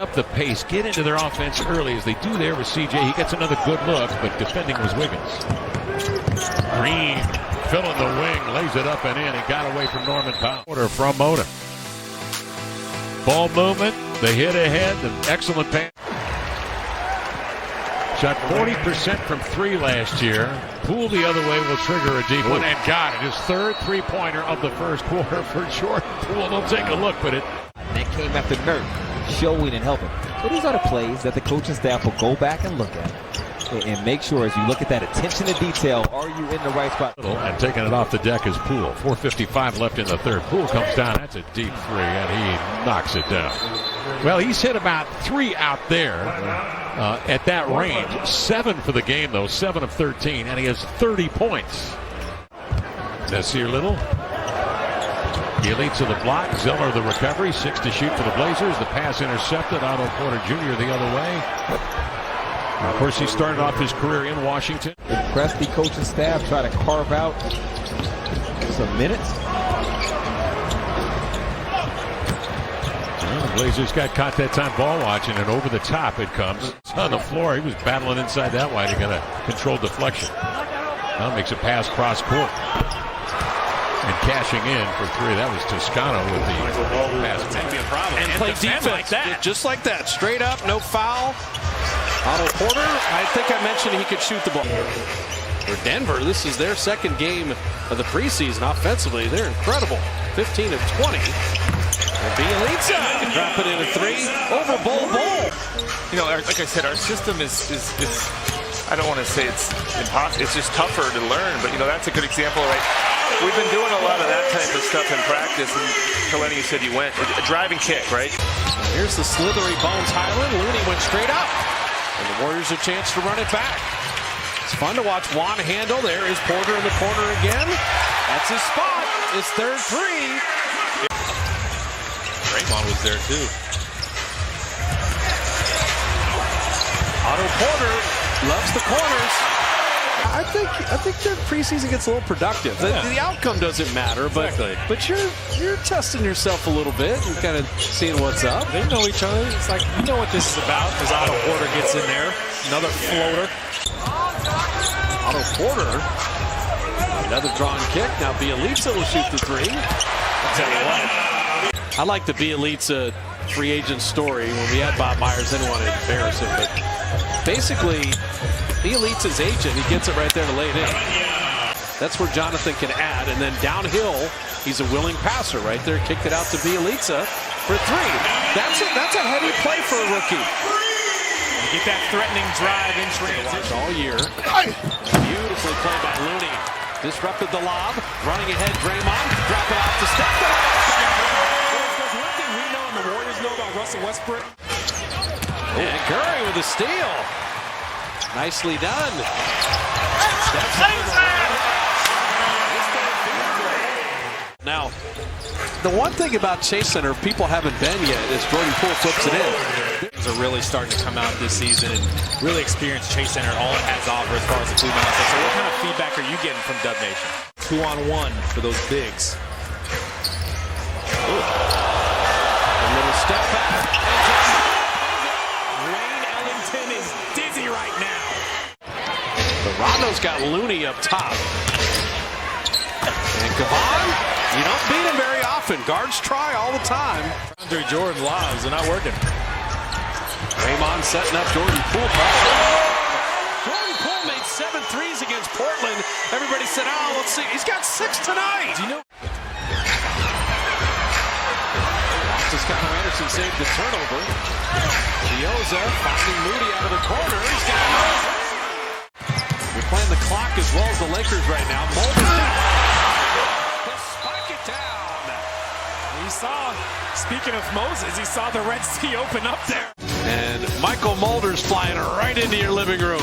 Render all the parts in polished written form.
Up the pace, get into their offense early as they do there with CJ. He gets another good look, but defending was Wiggins. Green filling the wing, lays it up and in. He got away from Norman Powell. From Moda. Ball movement, the hit ahead, the excellent pass. Shot 40% from three last year. Poole the other way will trigger a deep one and got it. His third three-pointer of the first quarter for Jordan Poole. They'll take a look, but that came after Nurk showing and helping. So these are the plays that the coaching staff will go back and look at and make sure as you look at that attention to detail, are you in the right spot? And taking it off the deck is Poole. 4:55 left in the third. Poole comes down. That's a deep three, and he knocks it down. Well, he's hit about three out there at that range. 7 for the game, though. 7 of 13, and he has 30 points. Nasir Little. Bjelica to the block. Zeller the recovery. 6 to shoot for the Blazers. The pass intercepted. Otto Porter Jr. the other way. Of course, he started off his career in Washington. Impressed the coaching staff, try to carve out some minutes. Well, the Blazers got caught that time ball watching, and over the top it comes. On the floor, he was battling inside that way to get a controlled deflection. Now makes a pass cross court. And cashing in for 3. That was Toscano with the pass. That'd be a problem. And play defense like that. Just like that. Straight up, no foul. Otto Porter, I think I mentioned he could shoot the ball. For Denver, this is their second game of the preseason offensively. They're incredible. 15 of 20. And Bjelica can drop it in a 3 over Bol. You know, like I said, our system is I don't want to say it's impossible. It's just tougher to learn. But, you know, that's a good example, right? We've been doing a lot of that type of stuff in practice. And Kaleni, you said you went. A driving kick, right? Here's the slithery Bones Highland. Looney went straight up. And the Warriors a chance to run it back. It's fun to watch Juan handle. There is Porter in the corner again. That's his spot. His third 3. Draymond was there, too. Otto Porter loves the corners. I think their preseason gets a little productive. The outcome doesn't matter, but you're testing yourself a little bit and kind of seeing what's up. They know each other. It's like, you know what this is about as Otto Porter gets in there. Another floater. Otto Porter, another drawn kick. Now Bjelica will shoot the 3. I'll tell you what. I like the Bjelica free agent story. When we had Bob Myers, didn't want to embarrass him, but basically, Bjelica's agent, he gets it right there to lay it in. That's where Jonathan can add, and then downhill, he's a willing passer right there. Kicked it out to Bjelica for 3. That's a heavy play for a rookie. You get that threatening drive in transition all year. Beautifully played by Looney. Disrupted the lob. Running ahead, Draymond. Drop it off to Steph. There's one thing we know and the Warriors know about Russell Westbrook. And Curry with a steal. Nicely done. Now, the one thing about Chase Center people haven't been yet is Jordan Poole flips it in. Are really starting to come out this season and really experience Chase Center and all it has to offer as far as the food mountain. So what kind of feedback are you getting from Dub Nation? 2-on-1 for those bigs. Ooh. A little step back. Wayne Ellington is dizzy right now. But Rondo's got Looney up top. And Gavon, you don't beat him very often. Guards try all the time. Andre Jordan lives, they're not working. Draymond setting up Jordan Poole. Jordan Poole made 7 threes against Portland. Everybody said, oh, let's see. He's got 6 tonight. Do you know? Toscano Anderson saved the turnover. Chiozza finding Moody out of the corner. He's got it. You're playing the clock as well as the Lakers right now. Mulder's down. He'll spike it down. He saw, speaking of Moses, he saw the Red Sea open up there. And Michael Mulder's flying right into your living room.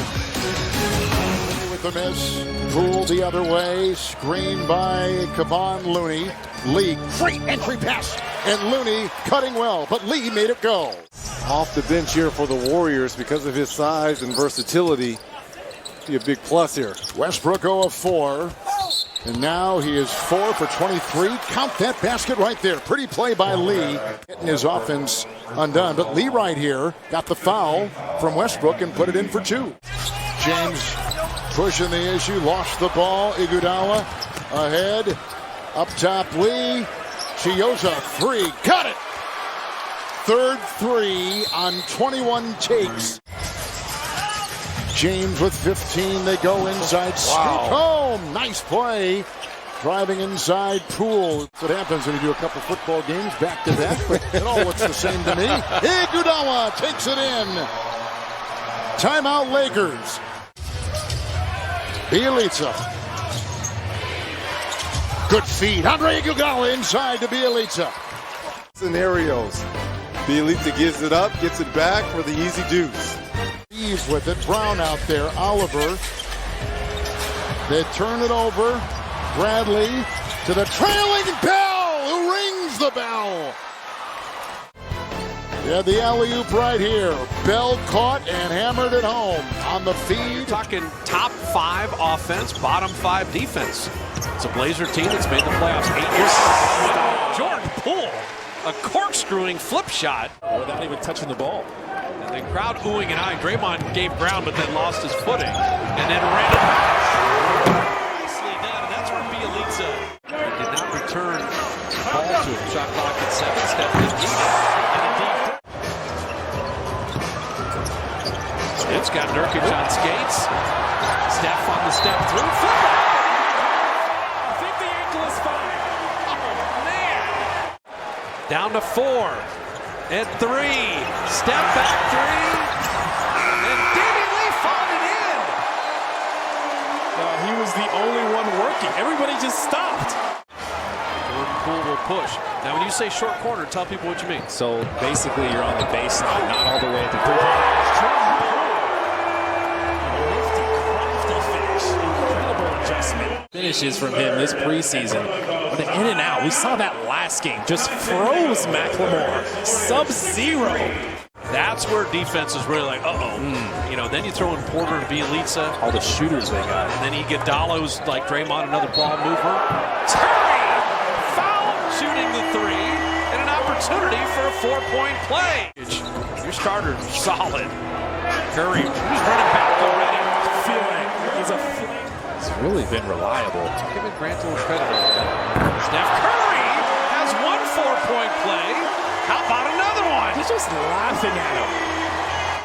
With the miss, Poole the other way, screened by Kevon Looney. Lee, free entry pass, and Looney cutting well, but Lee made it go. Off the bench here for the Warriors because of his size and versatility. Be a big plus here. Westbrook 0 of 4. And now he is 4 for 23. Count that basket right there. Pretty play by Lee. Getting his offense undone. But Lee right here got the foul from Westbrook and put it in for 2. James pushing the issue. Lost the ball. Iguodala ahead. Up top Lee. Chioza 3. Got it. Third 3 on 21 takes. James with 15. They go inside. Scoop home. Nice play. Driving inside. Poole. That's what happens when you do a couple football games back to back. But it all looks the same to me. Iguodala takes it in. Timeout Lakers. Bielitsa. Good feed. Andre Iguodala inside to Bielitsa. Scenarios. Bielitsa gives it up, gets it back for the easy deuce. Eve with it. Brown out there. Oliver. They turn it over. Bradley to the trailing Bell, who rings the bell. Yeah, the alley-oop right here. Bell caught and hammered it home on the feed. Talking top 5 offense, bottom 5 defense. It's a Blazer team that's made the playoffs 8 years. Jordan Poole, a corkscrewing flip shot Without even touching the ball. and the crowd oohing and eyeing. Draymond gave ground, but then lost his footing and then ran it back. Nicely done, and that's where Bielitsa did not return the ball to him. Shot clock at 7. Steph didn't need it. It's got Nurkic on skates. Steph on the step through. Flip back. I think the ankle is fine. Oh, man. Down to 4. At 3. Step back 3. And Davey Lee fouled it in. He was the only one working. Everybody just stopped. Jordan Poole will push. Now, when you say short corner, tell people what you mean. So basically, you're on the baseline, not all the way at the 3-point. Jordan Poole. Nifty, crafty finish. Incredible adjustment. Finishes from him this preseason. But in and out. We saw that last game. Just froze McLemore. Sub-zero. That's where defense is really like, uh-oh. You know, then you throw in Porter and Bielitsa. All the shooters they got. And then Iguodala, who's like Draymond, another ball mover. Curry! Foul! Shooting the 3. And an opportunity for a 4-point play. Your starter's solid. Curry, who's running back already. Feeling he's a flame. He's really been reliable. Giving Grant a little credit on that. Steph Curry has one 4-point play. How about another one? He's just laughing at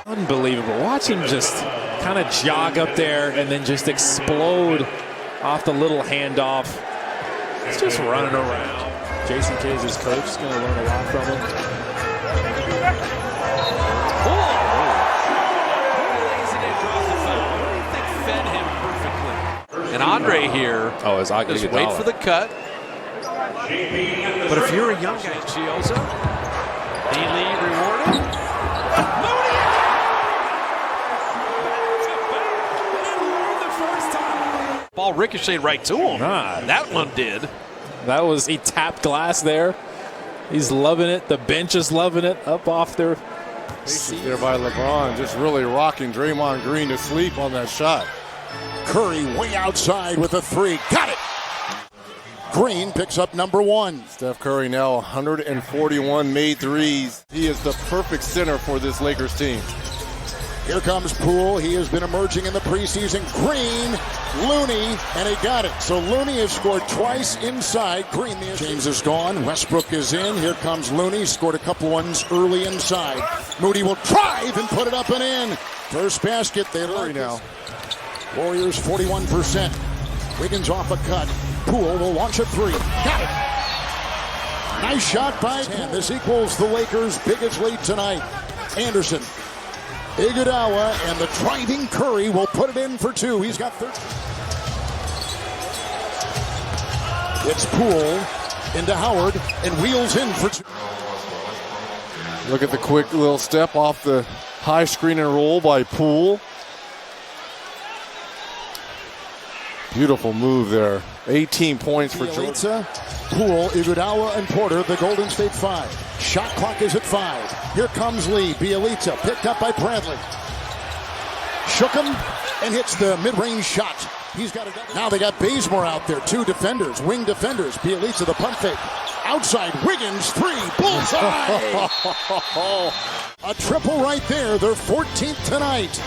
him. Unbelievable. Watch him just kind of jog up there and then just explode off the little handoff. He's just running around. Jason Kidd, his coach, is going to learn a lot from him. Poole lays it in, draws the foul. What do you think fed him perfectly? And Andre here just wait for the cut. But if you're a young guy, Chioza, D-Lee rewarded. Moody the first time. Ball ricocheted right to him. That one did. That was, he tapped glass there. He's loving it. The bench is loving it. Up off their seat. There by LeBron, just really rocking Draymond Green to sleep on that shot. Curry way outside with a 3. Got it. Green picks up number 1. Steph Curry now 141 made threes. He is the perfect center for this Lakers team. Here comes Poole. He has been emerging in the preseason. Green, Looney, and he got it. So Looney has scored twice inside. Green, James is gone. Westbrook is in. Here comes Looney. Scored a couple ones early inside. Moody will drive and put it up and in. First basket. They learn now. Warriors 41%. Wiggins off a cut. Poole will launch a 3. Got it. Nice shot by 10. This equals the Lakers' biggest lead tonight. Anderson. Iguodala and the driving Curry will put it in for 2. He's got 13. It's Poole into Howard and wheels in for 2. Look at the quick little step off the high screen and roll by Poole. Beautiful move there. 18 points for Jordan. Poole, Iguodala, and Porter, the Golden State 5. Shot clock is at 5. Here comes Lee. Bielitsa picked up by Bradley. Shook him and hits the mid-range shot. He's got it. Now they got Bazemore out there. 2 defenders, wing defenders. Bielitsa the pump fake. Outside, Wiggins, 3, bullseye! A triple right there. They're 14th tonight.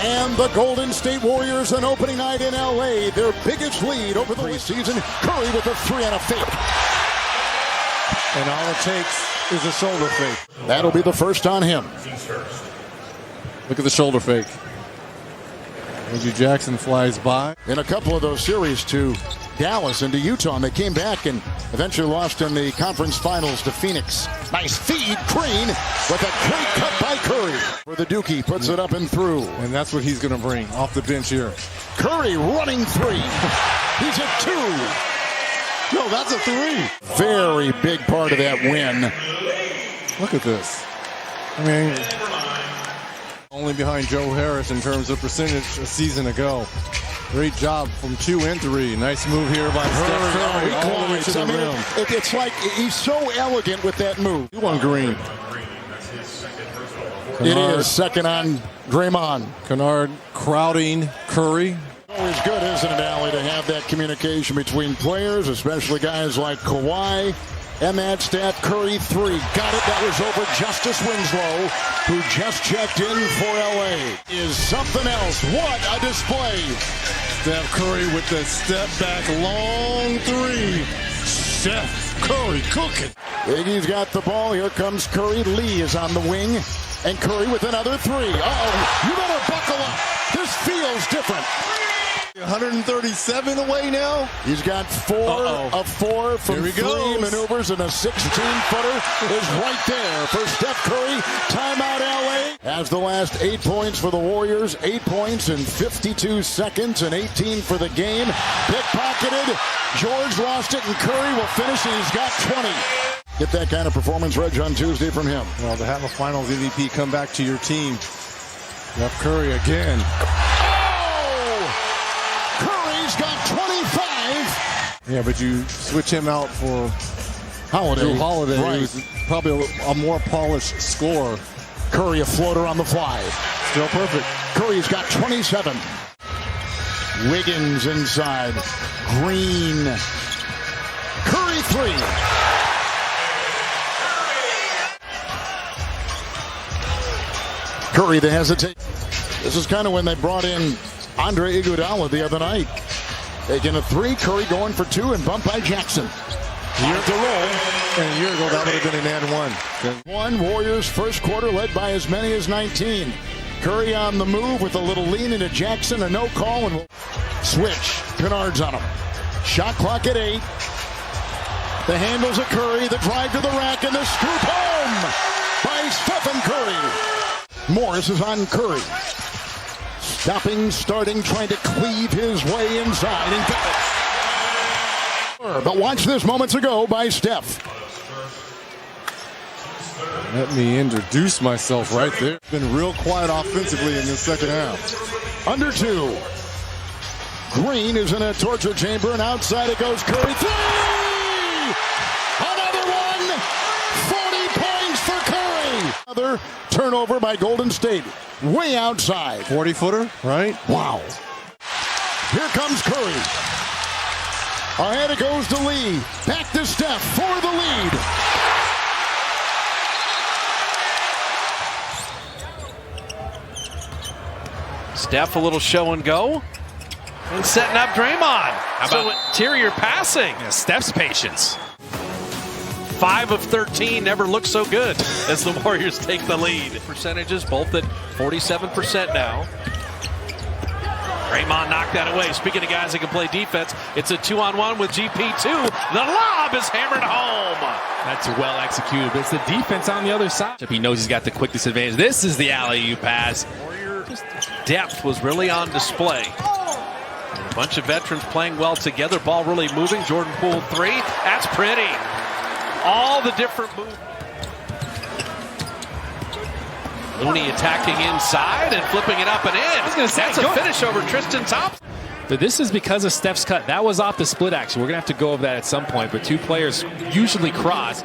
And the Golden State Warriors, an opening night in L.A., their biggest lead over the season. Curry with a 3 and a fake. And all it takes is a shoulder fake. That'll be the first on him. Look at the shoulder fake. Reggie Jackson flies by. In a couple of those series to Dallas and to Utah, and they came back and eventually lost in the conference finals to Phoenix. Nice feed, Green with a great cut by Curry. For the Dookie, puts it up and through. And that's what he's going to bring off the bench here. Curry running 3. He's at 2. No, that's a 3. Very big part of that win. Look at this. I mean, only behind Joe Harris in terms of percentage a season ago. Great job from 2 and 3. Nice move here by Steph Curry all the way to the rim. It's like he's so elegant with that move. You want Green. It is second on Draymond. Kennard crowding Curry. Always good, isn't it, Allie, to have that communication between players, especially guys like Kawhi and that Steph Curry 3. Got it. That was over Justice Winslow, who just checked in for L.A. Is something else. What a display. Steph Curry with the step back long 3. Steph Curry cooking. Iggy's got the ball. Here comes Curry. Lee is on the wing. And Curry with another 3. Uh-oh. You better buckle up. This feels different. 137 away now. He's got 4 of 4 from 3 maneuvers, and a 16-footer is right there for Steph Curry. Timeout LA. Has the last 8 points for the Warriors. 8 points in 52 seconds and 18 for the game. Pickpocketed. George lost it, and Curry will finish, and he's got 20. Get that kind of performance, Reg, on Tuesday from him. Well, to have a finals MVP come back to your team. Steph Curry again. Curry's got 25. Yeah, but you switch him out for Holiday. Holiday, Right. who's probably a more polished scorer. Curry a floater on the fly. Still perfect. Curry's got 27. Wiggins inside. Green. Curry 3. Curry the hesitate. This is kind of when they brought in Andre Iguodala the other night. Taking a 3, Curry going for 2, and bumped by Jackson. Here to roll. And a year ago, that would have been an and 1. Warriors first quarter led by as many as 19. Curry on the move with a little lean into Jackson, a no call, and switch. Kennard's on him. Shot clock at 8. The handles of Curry, the drive to the rack, and the scoop home by Stephen Curry. Morris is on Curry. Stopping, starting, trying to cleave his way inside, and got it. But watch this moments ago by Steph. Let me introduce myself right there. Been real quiet offensively in this second half. Under 2. Green is in a torture chamber, and outside it goes Curry. 3! Another one! 40 points for Curry! Another turnover by Golden State. Way outside. 40-footer, right? Wow. Here comes Curry. Ahead it goes to Lee. Back to Steph for the lead. Steph a little show and go. And setting up Draymond. How about interior passing? Yeah, Steph's patience. 5 of 13 never looked so good as the Warriors take the lead. Percentages both at 47% now. Draymond knocked that away. Speaking of guys that can play defense, it's a 2-on-1 with GP2. The lob is hammered home. That's well executed, but it's the defense on the other side. He knows he's got the quickness advantage. This is the alley-oop pass. Warrior depth was really on display. A bunch of veterans playing well together. Ball really moving. Jordan Poole 3. That's pretty. All the different moves. Looney attacking inside and flipping it up and in. I was gonna say, that's a finish over Tristan Thompson. But this is because of Steph's cut. That was off the split action. We're going to have to go over that at some point. But 2 players usually cross.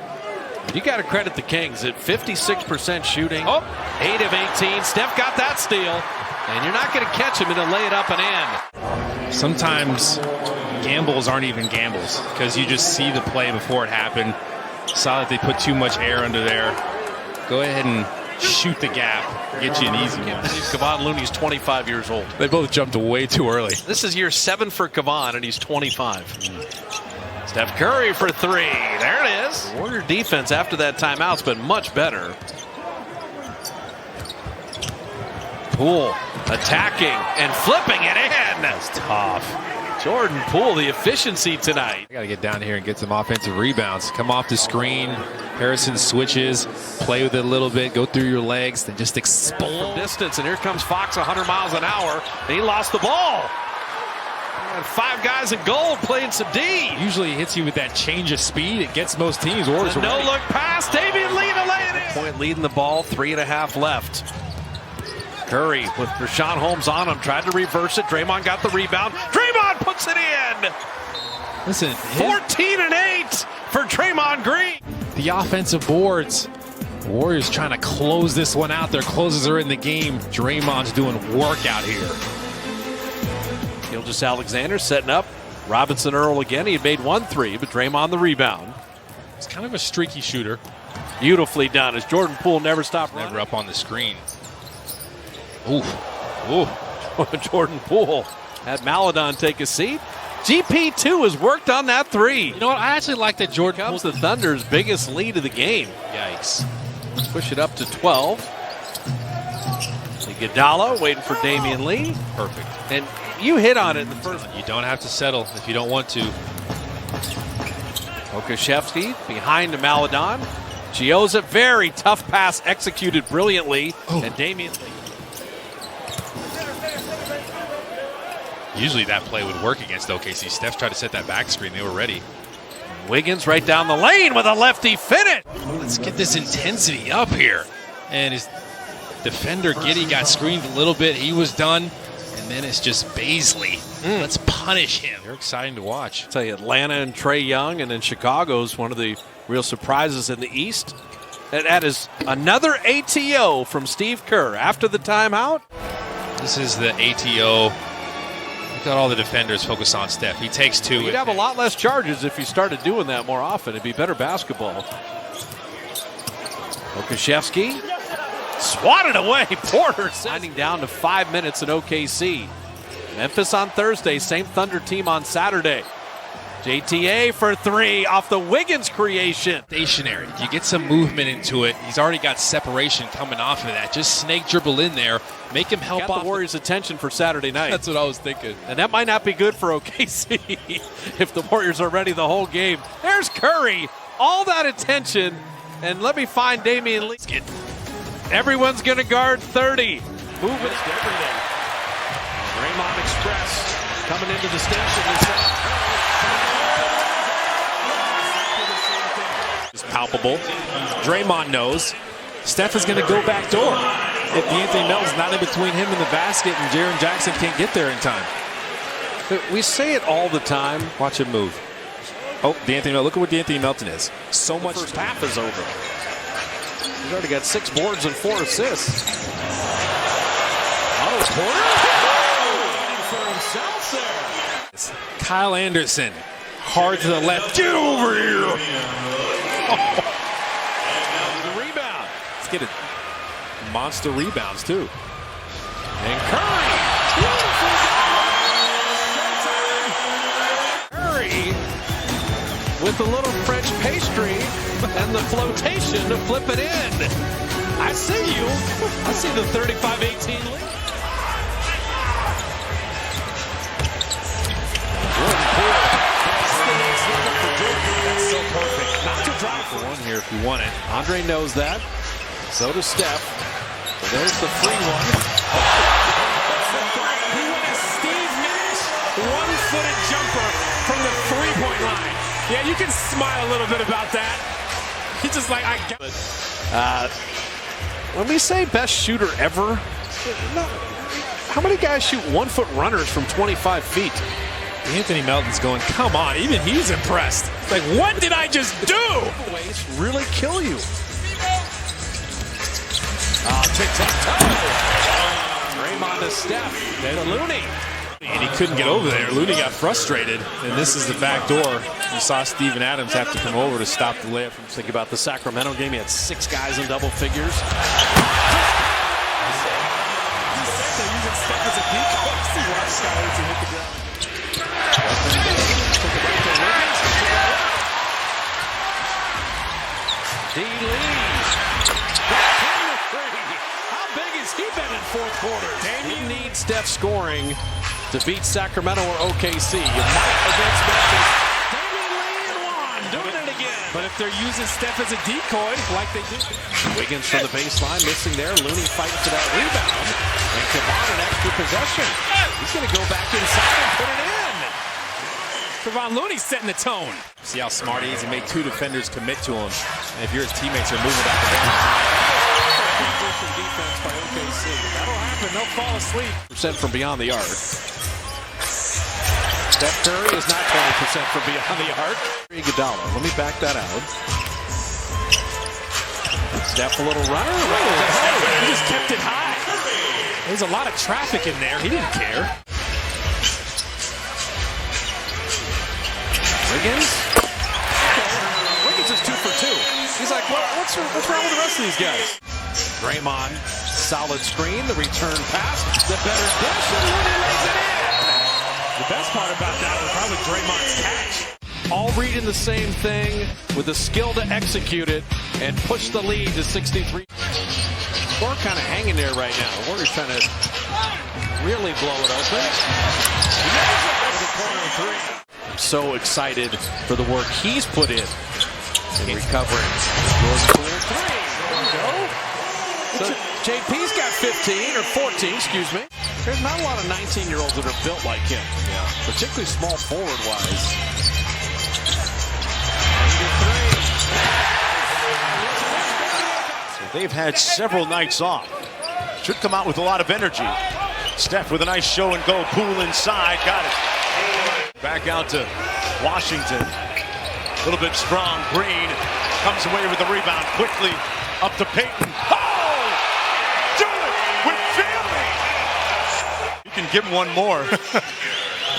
You got to credit the Kings at 56% shooting. 8 of 18. Steph got that steal. And you're not going to catch him and he'll lay it up and in. Sometimes gambles aren't even gambles because you just see the play before it happened. Saw that they put too much air under there. Go ahead and shoot the gap. Get you an easy one. Kevon Looney's 25 years old. They both jumped way too early. This is year 7 for Kevon, and he's 25. Steph Curry for 3. There it is. Warrior defense after that timeout's been much better. Poole attacking and flipping it in. That's tough. Jordan Poole, the efficiency tonight. I got to get down here and get some offensive rebounds. Come off the screen. Harrison switches, play with it a little bit, go through your legs, then just explode. Distance, and here comes Fox 100 miles an hour, and he lost the ball. And 5 guys in gold playing some D. Usually it hits you with that change of speed. It gets most teams. Warriors no-look pass, Damian Lee to lay it in. Point leading the ball, 3.5 left. Curry with Rashawn Holmes on him, tried to reverse it. Draymond got the rebound. Draymond puts it in. Listen, 14 and 8 for Draymond Green. The offensive boards. Warriors trying to close this one out. Their closes are in the game. Draymond's doing work out here. Gilgeous-Alexander setting up. Robinson Earl again. He had made 1 3, but Draymond the rebound. It's kind of a streaky shooter. Beautifully done as Jordan Poole never stopped running. Never up on the screen. Ooh. Ooh. Jordan Poole had Maladon take a seat. GP2 has worked on that 3. You know what? I actually like that Jordan Comes the Thunder's biggest lead of the game. Yikes. Push it up to 12. Iguodala waiting for Damian Lee. Perfect. And you hit on it in the first. You don't have to settle if you don't want to. Okashevsky behind to Maladon. Gioza, very tough pass executed brilliantly. And Damian Lee. Usually that play would work against OKC. Steph tried to set that back screen. They were ready. Wiggins right down the lane with a lefty finish. Let's get this intensity up here. And his defender, Giddey, got screened a little bit. He was done. And then it's just Baisley. Let's punish him. They're exciting to watch. I'll tell you, Atlanta and Trae Young, and then Chicago's one of the real surprises in the East. That is another ATO from Steve Kerr after the timeout. This is the ATO. Look at all the defenders focus on Steph. He takes 2. You'd have a lot less charges if you started doing that more often. It'd be better basketball. Okashevsky swatted away. Porter winding down to 5 minutes in OKC. Memphis on Thursday, same Thunder team on Saturday. JTA for 3 off the Wiggins creation. Stationary. You get some movement into it. He's already got separation coming off of that. Just snake dribble in there. Make him help Got off the Warriors' attention for Saturday night. That's what I was thinking. And that might not be good for OKC if the Warriors are ready the whole game. There's Curry. All that attention. And let me find Damian Lee. Everyone's going to guard 30. Moving everything. Draymond Express coming into the station. It's palpable. Draymond knows Steph is going to go back door. If D'Anthony Melton's not in between him and the basket and Jaren Jackson can't get there in time. We say it all the time. Watch him move. Oh, D'Anthony Melton. Look at what D'Anthony Melton is. So much. First half is over. He's already got 6 boards and 4 assists. Otto Porter. For himself there. Kyle Anderson. Hard to the left. Get over here. The rebound. Let's get it. Monster rebounds, too. And Curry. Curry with the little French pastry and the flotation to flip it in. I see you. I see the 35-18 lead. Jordan Poole. That's so perfect. Not to drop For one here if you want it. Andre knows that. So does Steph. There's the free one. He went a Steve Nash one-footed jumper from the three-point line. Yeah, you can smile a little bit about that. He's just like, I get it. When we say best shooter ever, how many guys shoot 1-foot runners from 25 feet? Anthony Melton's going, come on, even he's impressed. It's like, what did I just do? Really kill you. Tic-tac-toe. Draymond to Steph. Then Looney. And he couldn't get over there. Looney got frustrated, and this is the back door. You saw Steven Adams have to come over to stop the layup. Think about the Sacramento game. He had 6 guys in double figures. How big has he been in fourth quarter? He needs Steph scoring to beat Sacramento or OKC. You might against Memphis. Damian Lee and Juan doing it again. But if they're using Steph as a decoy, like they did. Wiggins from the baseline, missing there. Looney fighting for that rebound. And Kevon an extra possession. He's going to go back inside and put it in. Kevon Looney setting the tone. See how smart he is. He made 2 defenders commit to him. And if your teammates are moving out the bench. Defense by OKC. That'll happen. They'll fall asleep. Percent from beyond the arc. Steph Curry is not 20% from beyond the arc. Iguodala. Let me back that out. Steph a little runner. He just kept it high. There's a lot of traffic in there. He didn't care. Wiggins. Wiggins is 2 for 2. He's like, what's wrong with the rest of these guys? Draymond, solid screen, the return pass, the better dish, and Looney lays it in. The best part about that was probably Draymond's catch. All reading the same thing with the skill to execute it and push the lead to 63. Score kind of hanging there right now. Warriors trying to really blow it open. He knows it over the corner 3. I'm so excited for the work he's put in recovering. Jordan Poole 3. There we go. So JP's got 15 or 14, excuse me. There's not a lot of 19-year-olds that are built like him, particularly small forward-wise. So they've had several nights off. Should come out with a lot of energy. Steph with a nice show and go. Poole inside, got it. Back out to Washington. A little bit strong. Green comes away with the rebound quickly. Up to Payton. Oh! Do it with feeling! You can give him one more.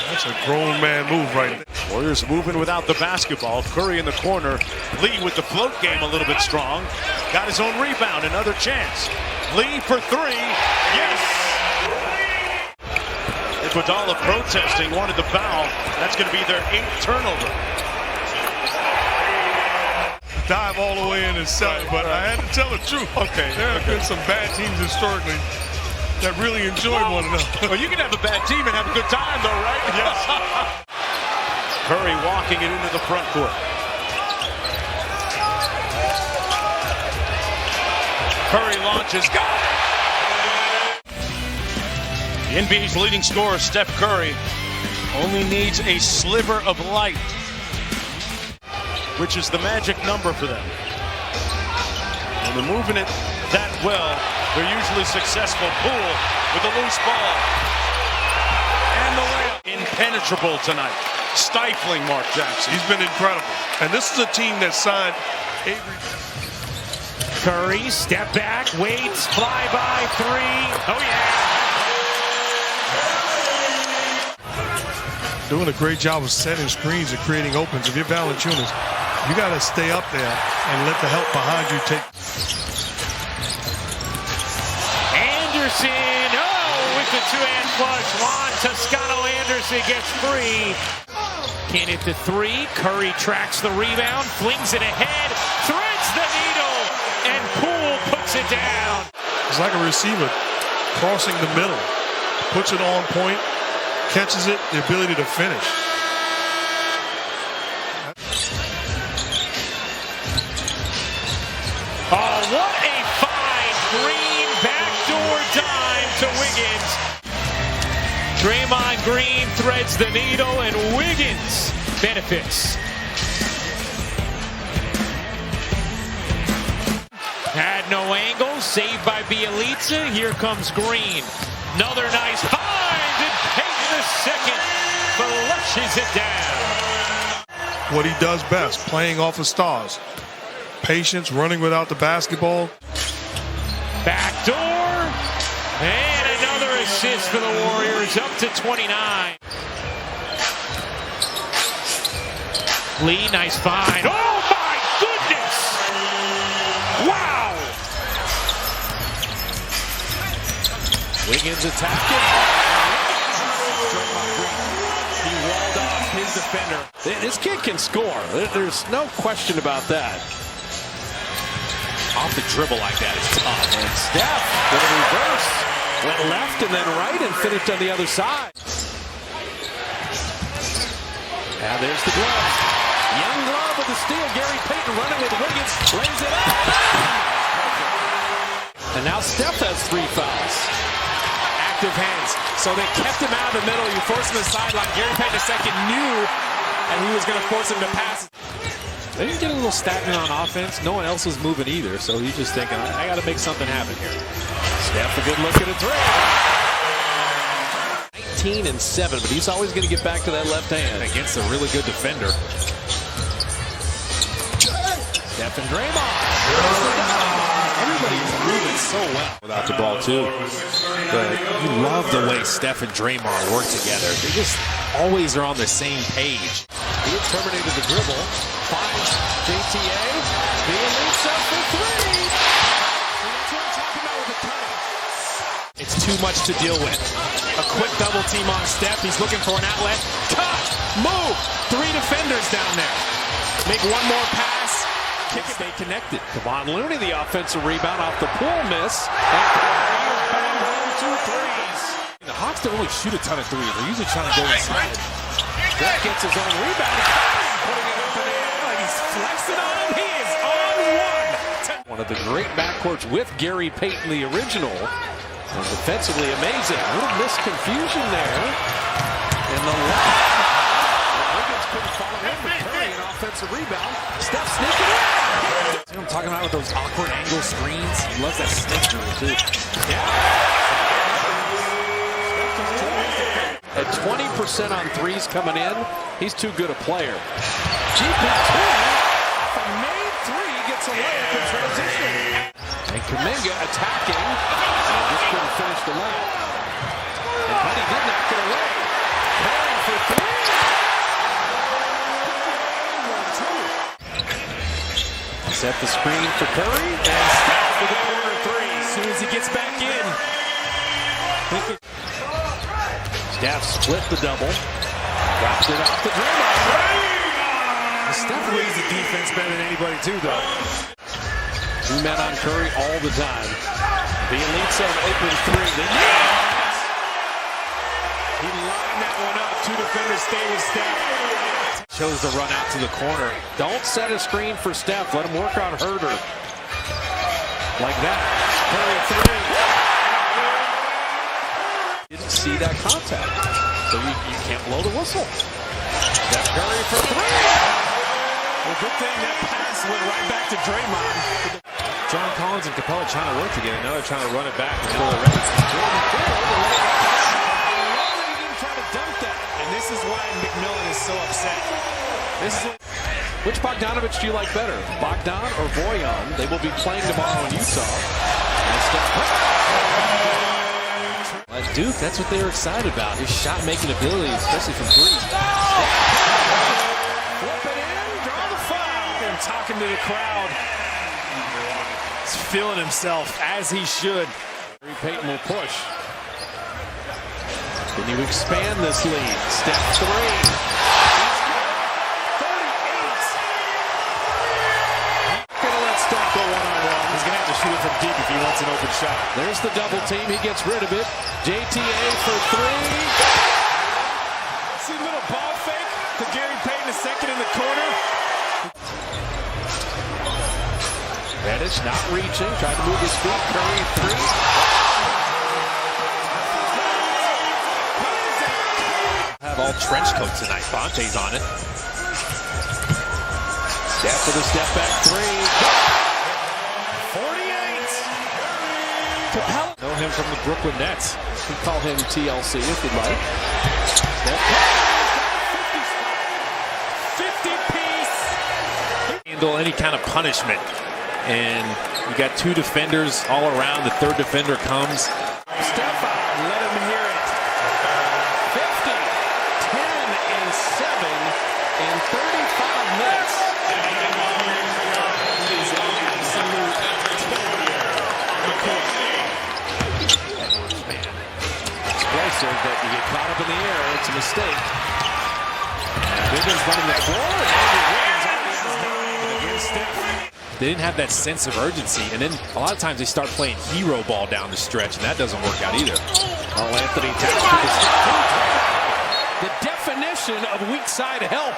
That's a grown man move right there. Warriors moving without the basketball. Curry in the corner. Lee with the float game a little bit strong. Got his own rebound. Another chance. Lee for 3. Yes! Iguodala protesting, wanted the foul. That's going to be their 8th turnover. Dive all the way in and sell it, but I had to tell the truth. Okay, there have been some bad teams historically that really enjoyed one another. Well, you can have a bad team and have a good time, though, right? Yes. Curry walking it into the front court. Curry launches, got it! The NBA's leading scorer, Steph Curry, only needs a sliver of light, which is the magic number for them. When they're moving it that well, they're usually successful. Poole with a loose ball. And the layup. Impenetrable tonight. Stifling Mark Jackson. He's been incredible. And this is a team that signed Avery. Curry, step back, waits, fly by 3. Oh, yeah. Doing a great job of setting screens and creating opens. If you're Valanciunas, you got to stay up there and let the help behind you take. Anderson, with the 2-hand flush. Juan Toscano-Anderson gets free. Can't hit the 3. Curry tracks the rebound, flings it ahead, threads the needle, and Poole puts it down. It's like a receiver crossing the middle, puts it on point, catches it, the ability to finish. Oh, what a find. Green backdoor dime to Wiggins. Draymond Green threads the needle, and Wiggins benefits. Had no angle, saved by Bjelica. Here comes Green. Another nice find, and Payton II. dishes it down. What he does best, playing off of stars. Patience, running without the basketball. Back door. And another assist for the Warriors, up to 29. Lee, nice find. Oh my goodness! Wow! Wiggins attacking. He walled off his defender. This kid can score. There's no question about that. Off the dribble like that is tough. And Steph with a reverse. Went left and then right and finished on the other side. Now there's the glove. Young glove with the steal. Gary Payton running with Wiggins. Lays it up. And now Steph has 3 fouls. Active hands. So they kept him out of the middle. You force him to the sideline. Gary Payton II knew and he was going to force him to pass. They didn't get a little stagnant on offense. No one else was moving either. So he's just thinking, I got to make something happen here. Steph, a good look at a three. 19 and 7, but he's always going to get back to that left hand against a really good defender. Steph and Draymond. Everybody's moving so well without the ball too. But you love the way Steph and Draymond work together. They just always are on the same page. He had terminated the dribble. Finds JTA. Bielitsa for 3. That's what I'm talking about with the cutter. It's too much to deal with. A quick double team on Steph. He's looking for an outlet. Cut! Move! 3 defenders down there. Make one more pass. Kick it. Stay connected. Kevon Looney, the offensive rebound off the pool miss. And 2 threes. The Hawks don't really shoot a ton of threes. They're usually trying to go inside. Steph gets his own rebound. Putting it up in the air like he's flexing on him. He is on 1. One of the great backcourts with Gary Payton, the original. And defensively amazing. A little misconfusion there. In the left. Wiggins couldn't follow him, but Curry an offensive rebound. Steph sneaking in. See what I'm talking about with those awkward angle screens? He loves that stick drill too. Yeah. At 20% on threes coming in, he's too good a player. GP2, made 3, gets a layup in transition. And Kuminga attacking, and just couldn't finish the layup. And Buddy did knock it away. Curry for 3. 1-2. Set the screen for Curry, and Steph for the corner 3. As soon as he gets back in. Steph split the double. Drops it off the Draymond. Steph reads the defense better than anybody too, though. 2 men on Curry all the time. Bielitsa an open 3. He lined that one up. 2 defenders stay with Steph. Chose to run out to the corner. Don't set a screen for Steph. Let him work on Herder. Like that. Curry 3. Didn't see that contact, so you can't blow the whistle. Steph Curry for 3. Well, good thing that pass went right back to Draymond. John Collins and Capella trying to work together. Now they're trying to run it back before the Rays. He didn't try to dunk that, and this is why McMillan is so upset. Which Bogdanovich do you like better, Bogdan or Bojan? They will be playing tomorrow in Utah. And Steph Duke, that's what they were excited about. His shot-making ability, especially from 3. Flip it in, draw the foul. And talking to the crowd. He's feeling himself, as he should. Gary Payton will push. Can you expand this lead? Step 3. 38. Gonna let Steph go one-on-one. He's gonna have to shoot it from deep if he wants an open shot. There's the double team. He gets rid of it. JTA for 3. See a little ball fake to Gary Payton II in the corner. Reddish not reaching. Tried to move his feet. Curry 3. Have all trench coats tonight. Fonte's on it. Steph with a step back 3. 48. Capella. Know him from the Brooklyn Nets. We call him TLC if you'd like. handle any kind of punishment. And you got two defenders all around. The third defender comes. Stefan, let him hear it. 50, 10, and 7 in 35 minutes. He's an absolute explosive, but you get caught up in the air. It's a mistake. Wiggins running the floor. And Wiggins against They didn't have that sense of urgency, and then a lot of times they start playing hero ball down the stretch, and that doesn't work out either. Carl Anthony taps to the step. The definition of weak side help.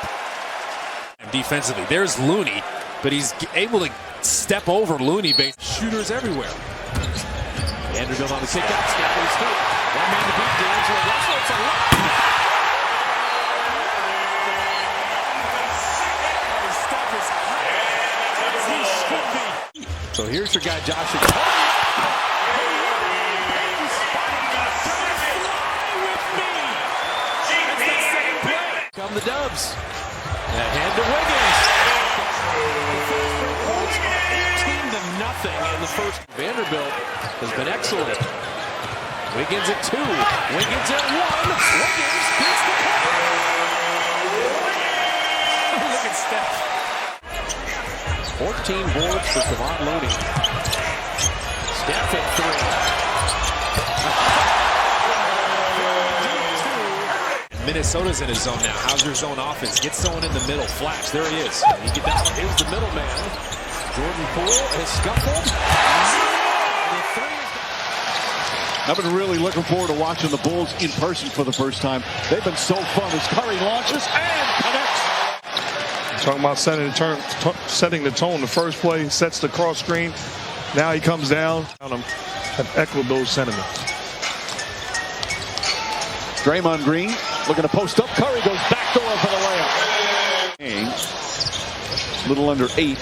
And defensively, there's Looney, but he's able to step over Looney. Shooters everywhere. Vanderbilt on the kick out. Stephen State. One man to beat. D'Angelo Russell. It's a lock. Steph is high as he should be. So here's your guy, Josh. Come the Dubs. That hand to Wiggins. 18-0 in the first. Vanderbilt has been excellent. Wiggins at 2. Wiggins at 1. Wiggins beats the play. Look at Steph. 14 boards for Kevon Looney. Steph at 3. Minnesota's in his zone now. How's your zone offense? Get someone in the middle. Flash. There he is. You get down. Here's the middleman. Jordan Poole has scuffled. I've been really looking forward to watching the Bulls in person for the first time. They've been so fun as Curry launches and connects. Talking about setting the tone. The first play sets the cross screen. Now he comes down. I've echoed those sentiments. Draymond Green looking to post up. Curry goes backdoor for the layup. A little under 8.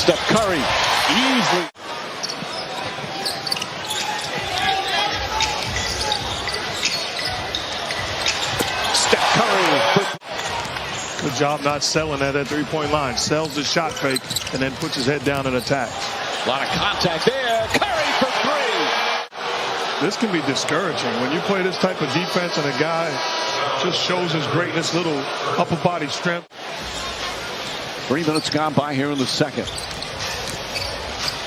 Steph Curry easily. Steph Curry. Good job not selling at that three-point line. Sells the shot fake and then puts his head down and attacks. A lot of contact there. Curry for 3. This can be discouraging when you play this type of defense and a guy just shows his greatness, little upper body strength. 3 minutes gone by here in the second.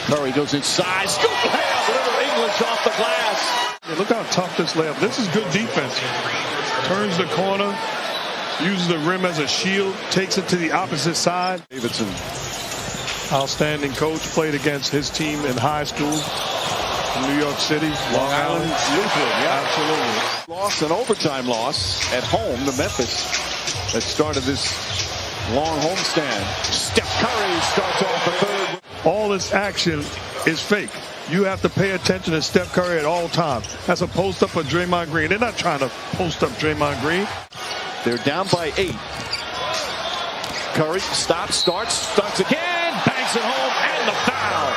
Curry goes inside. Scoop layup. Little English off the glass. Yeah, look how tough this layup. This is good defense. Turns the corner. Uses the rim as a shield. Takes it to the opposite side. Davidson. Outstanding coach. Played against his team in high school in New York City. Long Island. Lutheran, yeah. Absolutely. Loss, an overtime loss at home to Memphis that started this long homestand. Steph Curry starts off the third. All this action is fake. You have to pay attention to Steph Curry at all times. That's a post up for Draymond Green. They're not trying to post up Draymond Green. They're down by 8. Curry stops, starts again, banks it home, and the foul.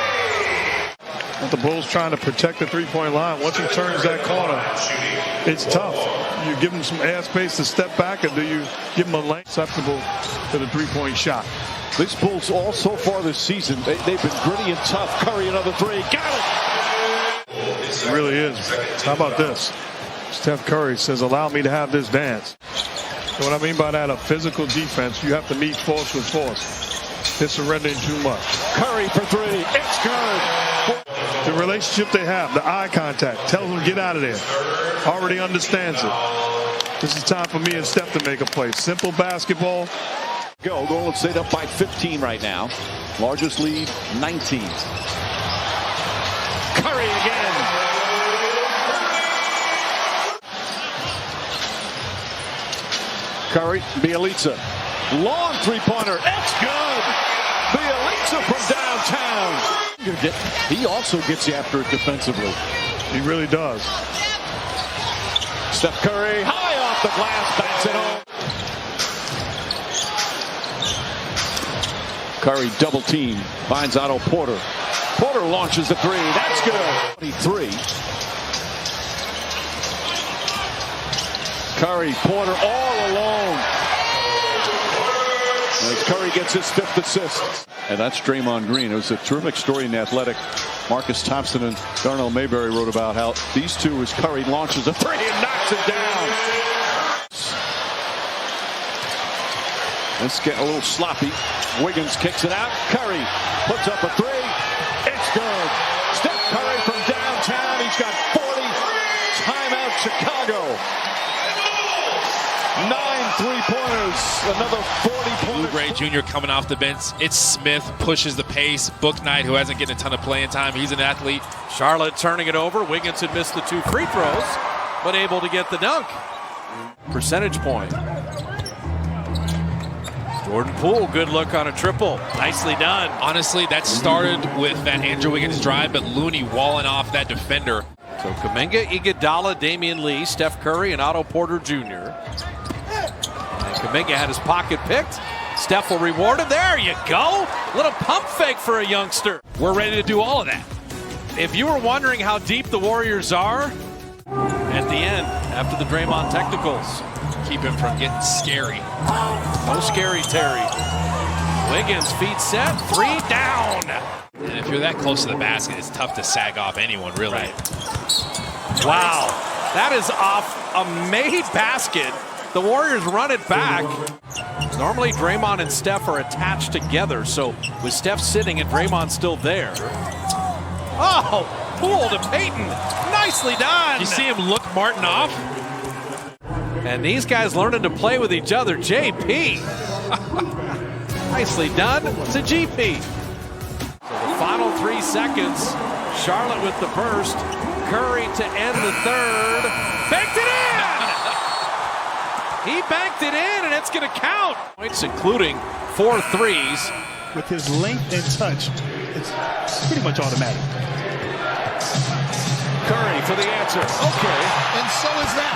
But the Bulls trying to protect the three-point line. Once he turns that corner, it's tough. You give him some airspace to step back, or do you give him a lane acceptable to the three-point shot? This Bulls all so far this season, they've been gritty and tough. Curry another 3. Got it! It really is. How about this? Steph Curry says, allow me to have this dance. So what I mean by that, a physical defense, you have to meet force with force. They're surrendering too much. Curry for 3. It's good. The relationship they have, the eye contact, tells them get out of there. Already understands it. This is time for me and Steph to make a play. Simple basketball. Golden State up by 15 right now. Largest lead, 19. Curry again. Curry, Bielitsa. Long three-pointer. It's good. Bielitsa from downtown. He also gets you after it defensively. He really does. Steph Curry, high off the glass, backs it home. Curry double team, finds Otto Porter. Porter launches the 3. That's good. 23. Curry, Porter all alone. As Curry gets his 5th assist. And that's Draymond Green. It was a terrific story in The Athletic. Marcus Thompson and Darnell Mayberry wrote about how these two, as Curry launches a 3 and knocks it down. Let's get a little sloppy. Wiggins kicks it out. Curry puts up a 3. It's good. Steph Curry from downtown. He's got 40. Timeout Chicago. 9 3-pointers. Another 40-pointers. Oubre Jr. coming off the bench. It's Smith, pushes the pace. Bouknight, who hasn't getting a ton of playing time. He's an athlete. Charlotte turning it over. Wiggins had missed the 2 free throws, but able to get the dunk. Percentage point. Jordan Poole, good look on a triple. Nicely done. Honestly, that started with that Andrew Wiggins drive, but Looney walling off that defender. So Kuminga, Iguodala, Damian Lee, Steph Curry, and Otto Porter Jr. And Kuminga had his pocket picked. Steph will reward him. There you go. Little pump fake for a youngster. We're ready to do all of that. If you were wondering how deep the Warriors are, at the end, after the Draymond technicals, Keep him from getting scary. no scary Terry. Wiggins, feet set, 3 down. And if you're that close to the basket, it's tough to sag off anyone, really. Wow, that is off a made basket. The Warriors run it back. Normally, Draymond and Steph are attached together, so with Steph sitting and Draymond still there. Oh, Poole to Payton. Nicely done. You see him look Martin off? And these guys learning to play with each other. JP. Nicely done to GP. So the final 3 seconds. Charlotte with the burst. Curry to end the third. Banked it in! He banked it in, and it's going to count. Points, including 4 threes. With his length and touch, it's pretty much automatic. Curry for the answer. Okay. And so is that.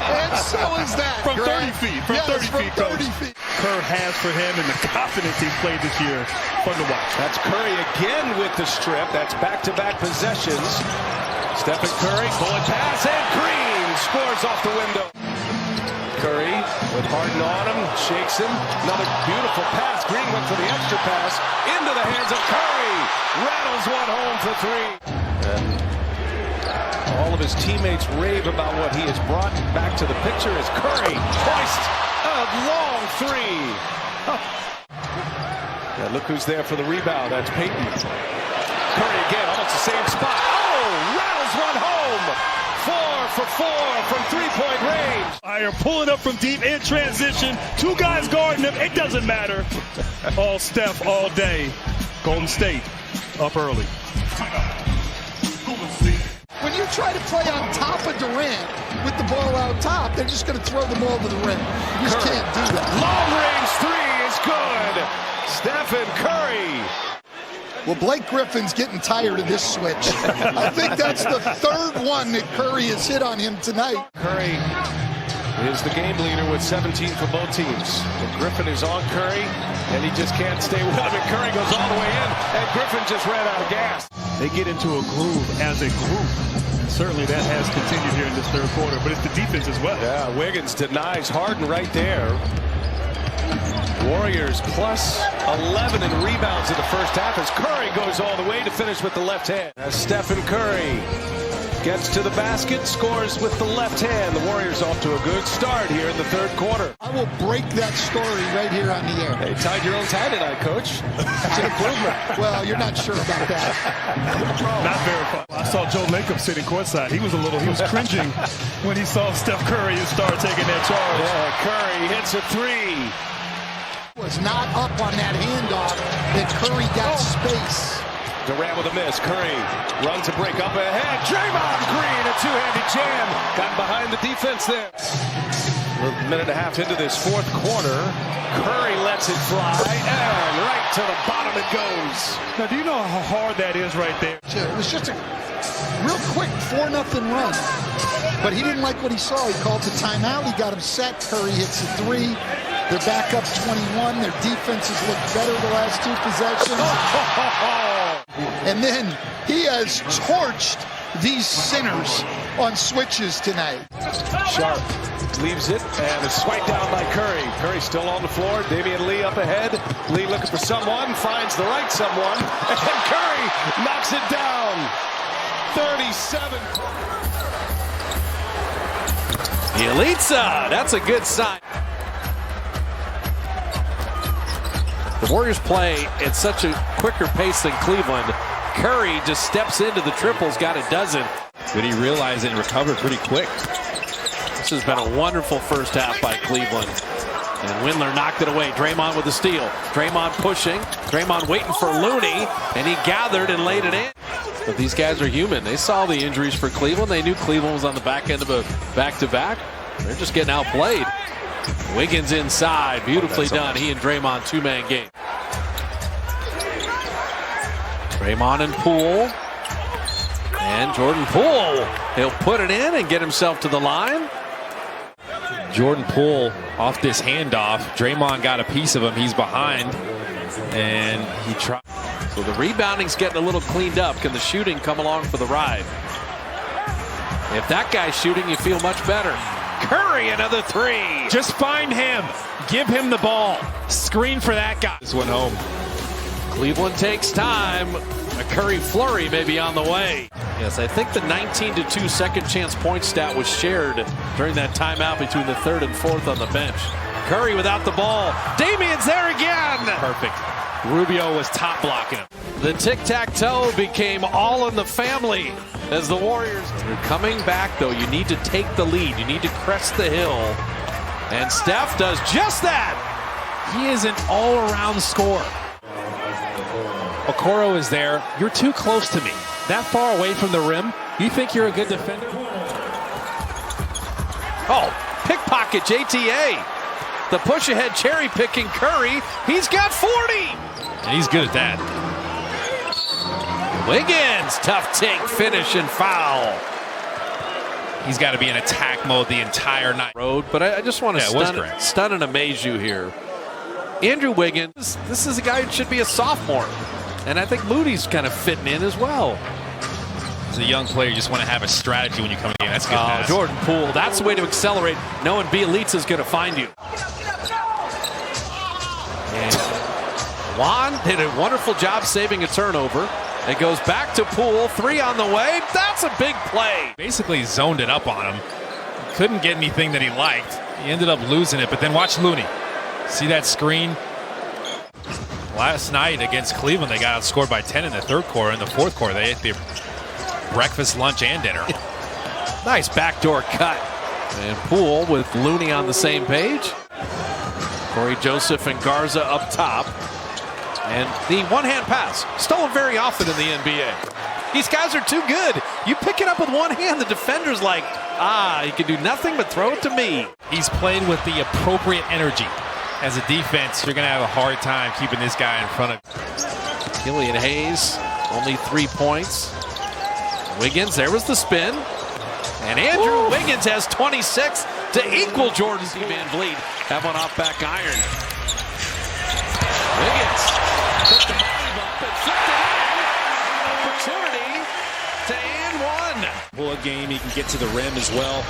And so is that. From Greg. 30 feet. From 30 feet, Coach. 30 feet. Kerr has for him and the confidence he's played this year. Fun to watch. That's Curry again with the strip. That's back-to-back possessions. Stephen Curry, bullet pass, and Green scores off the window. Curry with Harden on him, shakes him. Another beautiful pass. Green went for the extra pass into the hands of Curry. Rattles one home for 3. And all of his teammates rave about what he has brought back to the picture as Curry hoists a long 3. And look who's there for the rebound. That's Payton. Curry again, almost the same spot. Oh, rattles one home. 4 for 4 from 3-point range. Iyer pulling up from deep in transition. 2 guys guarding him. It doesn't matter. All Steph all day. Golden State up early. When you try to play on top of Durant with the ball out top, they're just going to throw the ball to the rim. You just can't do that. Long-range 3 is good. Stephen Curry. Well, Blake Griffin's getting tired of this switch. I think that's the 3rd one that Curry has hit on him tonight. Curry is the game leader with 17 for both teams. But Griffin is on Curry, and he just can't stay with him. And Curry goes all the way in, and Griffin just ran out of gas. They get into a groove as a group. And certainly that has continued here in this 3rd quarter, but it's the defense as well. Yeah, Wiggins denies Harden right there. Warriors plus 11 in rebounds in the first half as Curry goes all the way to finish with the left hand. As Stephen Curry gets to the basket, scores with the left hand. The Warriors off to a good start here in the 3rd quarter. I will break that story right here on the air. Hey, tied your own tie tonight, Coach. That's an improvement. Well, you're not sure about that. Not verified. I saw Joe Lacob sitting courtside. He was cringing when he saw Steph Curry start taking that charge. Yeah, Curry hits a 3. Was not up on that handoff, and Curry got space. Durant with a miss. Curry runs a break up ahead. Draymond Green, a 2-handed jam. Got behind the defense there. A minute and a half into this 4th quarter. Curry lets it fly, and right to the bottom it goes. Now, do you know how hard that is right there? It was just a real quick 4-0 run. But he didn't like what he saw. He called the timeout. He got him set. Curry hits the 3. They're back up 21. Their defenses look better the last 2 possessions. And then he has torched these sinners on switches tonight. Sharp leaves it, and it's swiped down by Curry. Curry still on the floor. Damian Lee up ahead. Lee looking for someone, finds the right someone, and Curry knocks it down. 37. Bjelica, that's a good sign. The Warriors play at such a quicker pace than Cleveland. Curry just steps into the triples, got a dozen. But he realized it and recovered pretty quick. This has been a wonderful first half by Cleveland. And Windler knocked it away. Draymond with the steal. Draymond pushing. Draymond waiting for Looney. And he gathered and laid it in. But these guys are human. They saw the injuries for Cleveland. They knew Cleveland was on the back end of a back-to-back. They're just getting outplayed. Wiggins inside. Beautifully done. He and Draymond two-man game. Draymond and Poole. And Jordan Poole. He'll put it in and get himself to the line. Jordan Poole off this handoff. Draymond got a piece of him. He's behind. And he tried. So the rebounding's getting a little cleaned up. Can the shooting come along for the ride? If that guy's shooting, you feel much better. Curry, another three. Just find him. Give him the ball. Screen for that guy. This went home. Cleveland takes time. A Curry flurry may be on the way. Yes, I think the 19-2 second chance point stat was shared during that timeout between the third and fourth on the bench. Curry without the ball. Damian's there again. Perfect. Rubio was top blocking him. The tic-tac-toe became all in the family as the Warriors. You're coming back, though. You need to take the lead. You need to crest the hill. And Steph does just that. He is an all-around scorer. Okoro is there. You're too close to me. That far away from the rim. You think you're a good defender? Oh, pickpocket JTA. The push ahead cherry picking Curry. He's got 40. And he's good at that. Wiggins, tough take, finish and foul. He's got to be in attack mode the entire night. But I just want to stun and amaze you here. Andrew Wiggins, this is a guy who should be a sophomore. And I think Moody's kind of fitting in as well. As a young player, you just want to have a strategy when you come in. That's good. Jordan Poole, that's the way to accelerate, knowing Bjelica is going to find you. And Juan did a wonderful job saving a turnover. It goes back to Poole, three on the way. That's a big play. Basically zoned it up on him. Couldn't get anything that he liked. He ended up losing it, but then watch Looney. See that screen? Last night against Cleveland, they got outscored by 10 in the third quarter. In the fourth quarter, they ate their breakfast, lunch, and dinner. Nice backdoor cut. And Poole with Looney on the same page. Corey Joseph and Garza up top. And the one-hand pass, stolen very often in the NBA. These guys are too good. You pick it up with one hand, the defender's like, he can do nothing but throw it to me. He's playing with the appropriate energy. As a defense, you're going to have a hard time keeping this guy in front of. Killian Hayes, only 3 points. Wiggins, there was the spin. And Andrew Wiggins has 26 to equal Jordan Van Vliet. Have one off back iron. Wiggins took the body bump and flipped it in. Opportunity to and one. Pull a game, he can get to the rim as well.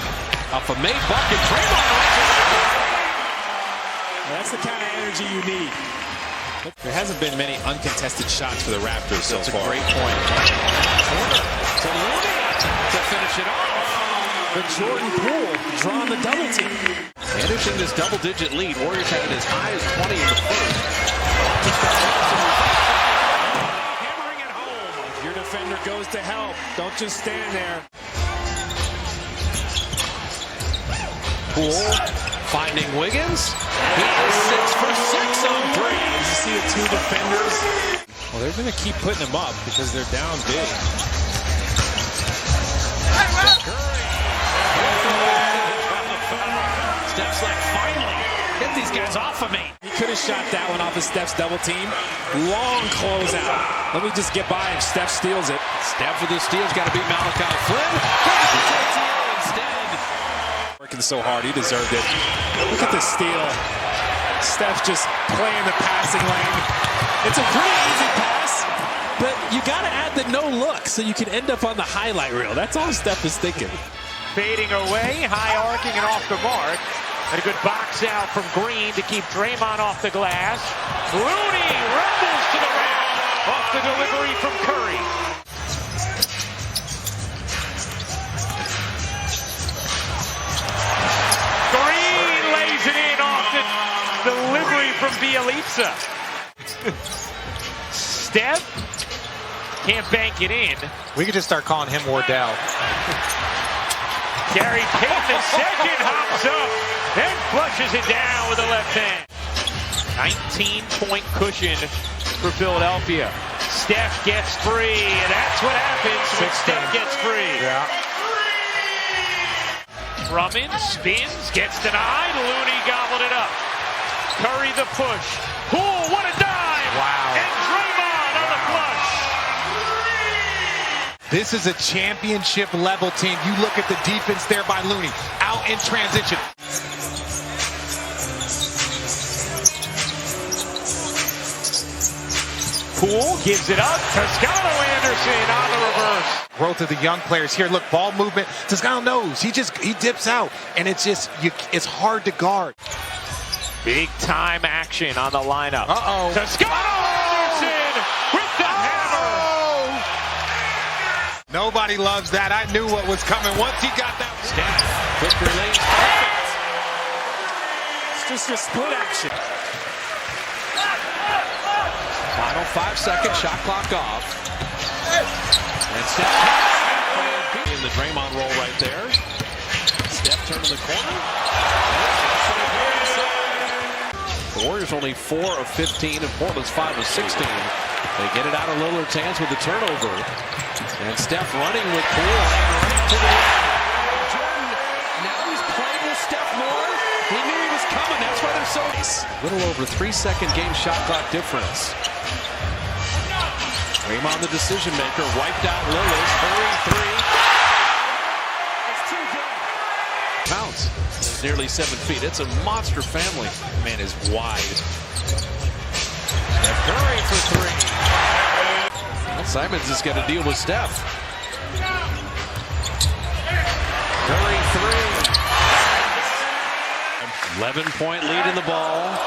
Off a made bucket, Draymond. That's the kind of energy you need. There hasn't been many uncontested shots for the Raptors so far. That's a great point. To Looney to finish it off. But Jordan Poole drawing the double team. Managing this double-digit lead. Warriors had it as high as 20 in the first. Hammering it home. Your defender goes to help. Don't just stand there. Poole finding Wiggins. He is 6 for 6 on three. You see the two defenders. Well, they're going to keep putting them up because they're down big. Steph's like, finally, get these guys off of me. He could have shot that one off of Steph's double team. Long closeout. Let me just get by and Steph steals it. Steph with the steal's got to beat Malachi Flynn. Instead. Working so hard, he deserved it. Look at the steal. Steph just playing the passing lane. It's a pretty easy pass, but you got to add the no look so you can end up on the highlight reel. That's all Steph is thinking. fading away, high arcing and off the mark. And a good box out from Green to keep Draymond off the glass. Looney rumbles to the rim off the delivery from Curry. Green lays it in off the delivery from Bielitsa. Steph can't bank it in. We could just start calling him Wardell. Gary Payton, the second, hops up and flushes it down with the left hand. 19-point cushion for Philadelphia. Steph gets free, and that's what happens when Steph gets free. Yeah. Drummond spins, gets denied. Looney gobbled it up. Curry the push. Poole, what a dive! Wow. And Draymond on the flush. This is a championship level team. You look at the defense there by Looney, out in transition. Poole gives it up. Toscano Anderson on the reverse. Growth of the young players here. Look, ball movement. Toscano knows. He dips out, and it's just it's hard to guard. Big time action on the lineup. Uh-oh. Toscano Anderson with the hammer. Nobody loves that. I knew what was coming once he got that. Steph, quick release, perfect. It's just a split action. Final 5 seconds, shot clock off. And Steph in the Draymond roll right there. Steph turning the corner. The Warriors only 4 of 15 and Portland's 5 of 16. They get it out of Lillard's hands with the turnover. And Steph running with Poole right to the line. Jordan, now he's playing with Steph more. He knew he was coming. That's why they're so nice. Little over 3-second game shot clock difference. Draymond the decision maker, wiped out Lillard. Hurry three. It's too good. Bounce. Nearly 7 feet. It's a monster family. Man is wide. Steph Curry for three. Well, Simons is going to deal with Steph. Curry three. 11-point lead in the ball.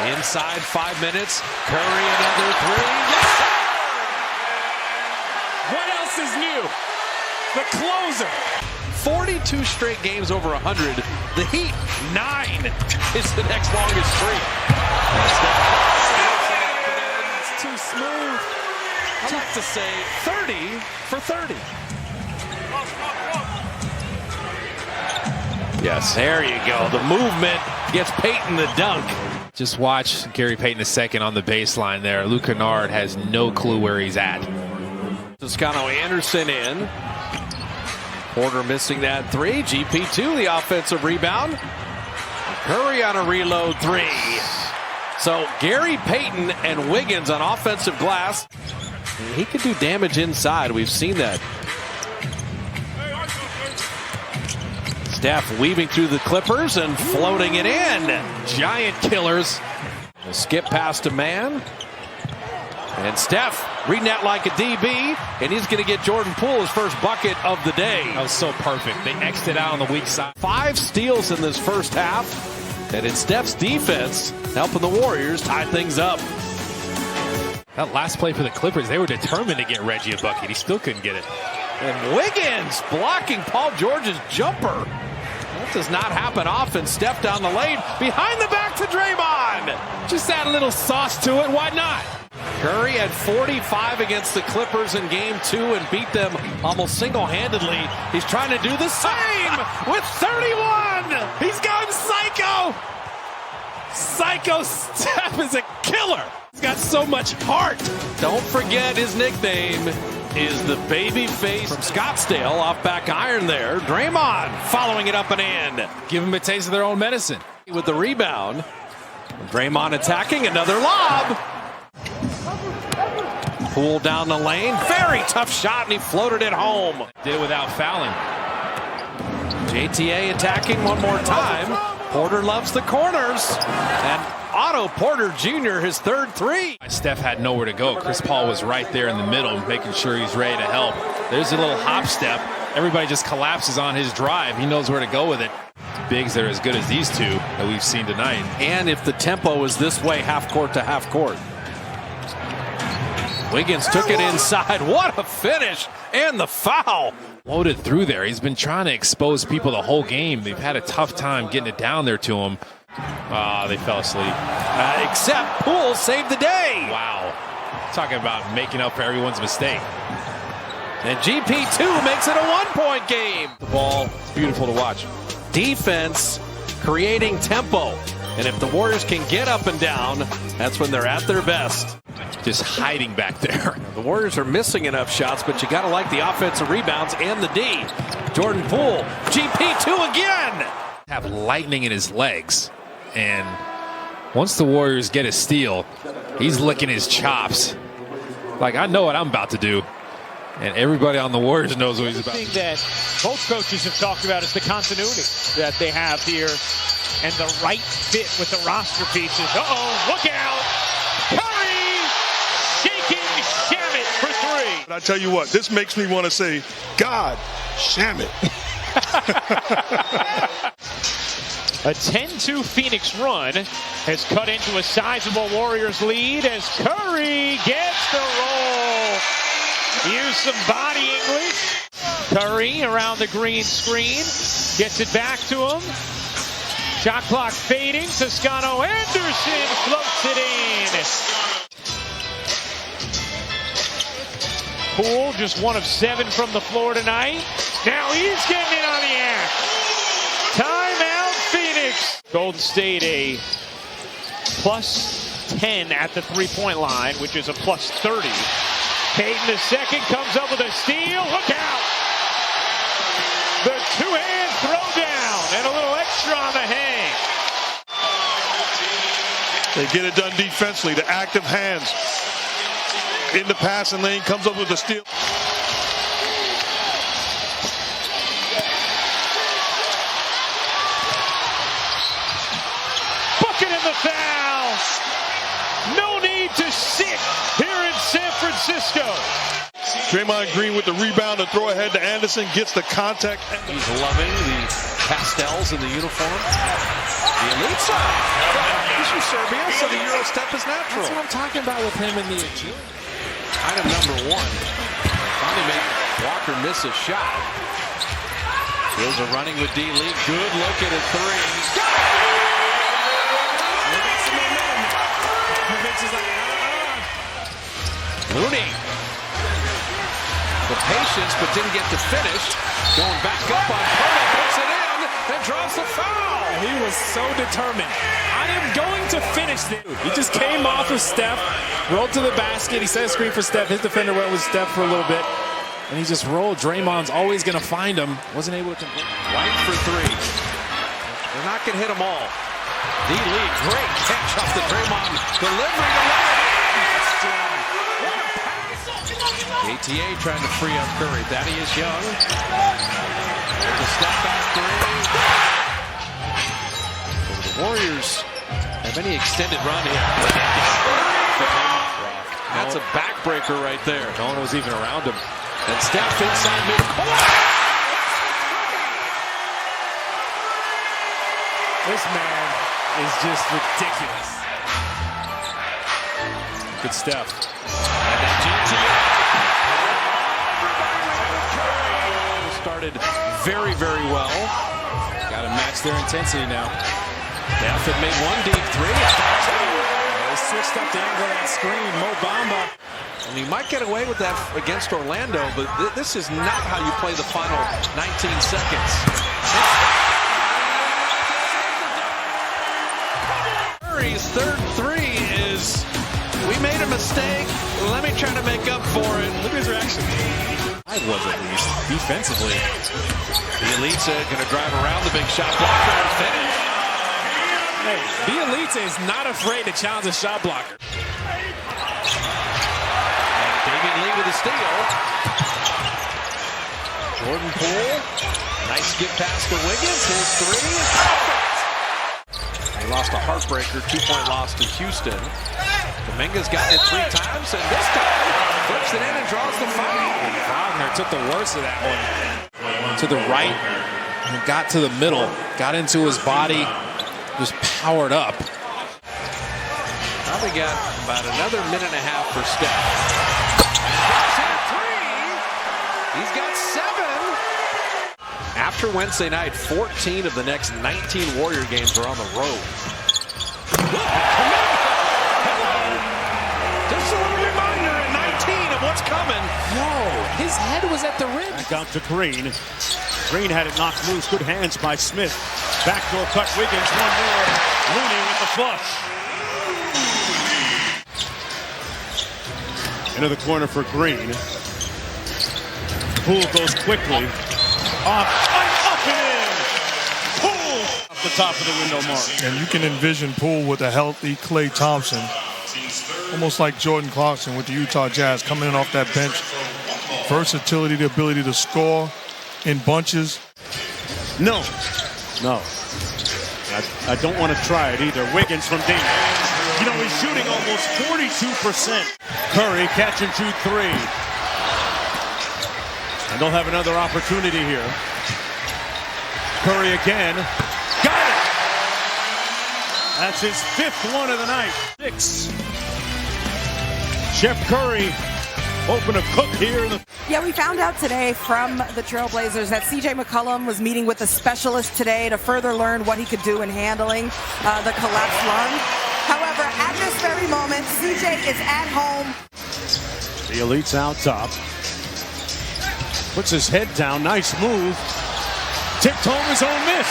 Inside 5 minutes. Curry another three. Yes, sir! What else is new? The closer. 42 straight games over 100. The Heat, 9 is the next longest streak. It's too smooth. I'd like to say 30 for 30. Yes, there you go. The movement gets Payton the dunk. Just watch Gary Payton II on the baseline there. Luke Kennard has no clue where he's at. Toscano Anderson in. Porter missing that three. GP2 the offensive rebound. Curry on a reload three. So Gary Payton and Wiggins on offensive glass. He can do damage inside. We've seen that. Steph weaving through the Clippers and floating it in. Giant killers. A skip past a man. And Steph reading that like a DB, and he's going to get Jordan Poole his first bucket of the day. That was so perfect. They X'd it out on the weak side. 5 steals in this first half, and it's Steph's defense helping the Warriors tie things up. That last play for the Clippers, they were determined to get Reggie a bucket. He still couldn't get it. And Wiggins blocking Paul George's jumper. That does not happen often. Steph down the lane, behind the back to Draymond. Just add a little sauce to it. Why not? Curry had 45 against the Clippers in Game 2 and beat them almost single-handedly. He's trying to do the same with 31. He's gone psycho. Psycho Steph is a killer. He's got so much heart. Don't forget his nickname is the baby face from Scottsdale off back iron there. Draymond following it up and in. Give them a taste of their own medicine. With the rebound. Draymond attacking, another lob. Poole down the lane. Very tough shot, and he floated it home. Did it without fouling. JTA attacking one more time. Porter loves the corners. And Otto Porter Jr., his third three. Steph had nowhere to go. Chris Paul was right there in the middle, making sure he's ready to help. There's a little hop step. everybody just collapses on his drive. He knows where to go with it. Bigs that are as good as these two that we've seen tonight. And if the tempo is this way, half court to half court. Wiggins took it inside. What a finish! And the foul. Loaded through there. He's been trying to expose people the whole game. They've had a tough time getting it down there to him. They fell asleep. Except Poole saved the day. Wow. Talking about making up for everyone's mistake. And GP2 makes it a 1-point game. The ball, beautiful to watch. Defense creating tempo. And if the Warriors can get up and down, that's when they're at their best. Just hiding back there. The Warriors are missing enough shots, but you got to like the offensive rebounds and the D. Jordan Poole, GP2 again. Have lightning in his legs. And once the Warriors get a steal, he's licking his chops. Like, I know what I'm about to do. And everybody on the Warriors knows what he's about to do. The thing that both coaches have talked about is the continuity that they have here and the right fit with the roster pieces. Uh-oh, look out! Curry shaking Shamet for three. But I tell you what, this makes me want to say, God, Shamet. A 10-2 Phoenix run has cut into a sizable Warriors lead as Curry gets the roll. Use some body English. Curry around the green screen. Gets it back to him. Shot clock fading. Toscano Anderson floats it in. Poole just 1 of 7 from the floor tonight. Now he's getting in on the act. Timeout Phoenix. Golden State a plus 10 at the three-point line, which is a plus 30. Payton the second comes up with a steal. Look out! The two-hand throwdown and a little extra on the hang. They get it done defensively. The active hands in the passing lane comes up with a steal. Bucket in the foul. No need to sit here in San Francisco. Draymond Green with the rebound and throw ahead to Anderson, gets the contact. He's loving the pastels in the uniform. The elite side. He's from Serbia, so the Euro step is natural. That's what I'm talking about with him in the agility. Item number 1. Finally made Walker miss a shot. Bills are running with D-League. Good look at a three. Looney. The patience, but didn't get to finish. Going back up on Porter, puts it in, and draws the foul. He was so determined. I am going to finish this. He just came off of Steph, rolled to the basket. He set a screen for Steph. His defender went with Steph for a little bit, and he just rolled. Draymond's always going to find him. Wasn't able to convert. White for 3. They're not going to hit them all. D-League, great catch off the Draymond delivery to lay it in. ATA trying to free up Curry. Thaddeus Young. There's a step back 3. The Warriors have any extended run here. That's a backbreaker right there. No one was even around him. And Steph inside midcourt. This man is just ridiculous. Good Steph. And then GTA. Started very, very well. Got to match their intensity now. Steph had made 1 deep 3. They switched up the angle of that screen. Mo Bamba. And he might get away with that against Orlando, but this is not how you play the final 19 seconds. Curry's third 3 is, we made a mistake, let me try to make up for it. Look at his reaction. I was at least, defensively. The Elite going to drive around the big shot blocker and finish. Hey, the Elite is not afraid to challenge a shot blocker. Damian Lee with a steal. Jordan Poole. Nice skip pass to Wiggins. His 3 is perfect. They lost a heartbreaker, 2-point loss to Houston. Dominguez got it 3 times, and this time flips it in and draws the foul. Wagner took the worst of that one. to the right and got to the middle, got into his body, just powered up. Probably got about another minute and a half for Steph. He's got 7. After Wednesday night, 14 of the next 19 Warrior games are on the road. Just a little reminder at 19 of what's coming. No, his head was at the rim. Back out to Green. Green had it knocked loose. Good hands by Smith. Backdoor cut Wiggins. One more. Looney with the flush. Into the corner for Green. Poole goes quickly. Up and in. Poole off the top of the window mark. And you can envision Poole with a healthy Klay Thompson. Almost like Jordan Clarkson with the Utah Jazz coming in off that bench. Versatility, the ability to score in bunches. No. I don't want to try it either. Wiggins from deep. You know, he's shooting almost 42%. Curry catch and shoot 3. And they'll have another opportunity here. Curry again. Got it! That's his 5th one of the night. 6. Chef Curry hoping to cook here. Yeah, we found out today from the Trailblazers that C.J. McCollum was meeting with a specialist today to further learn what he could do in handling the collapsed lung. However, at this very moment, C.J. is at home. The Elite's out top. Puts his head down. Nice move. Tipped home his own miss.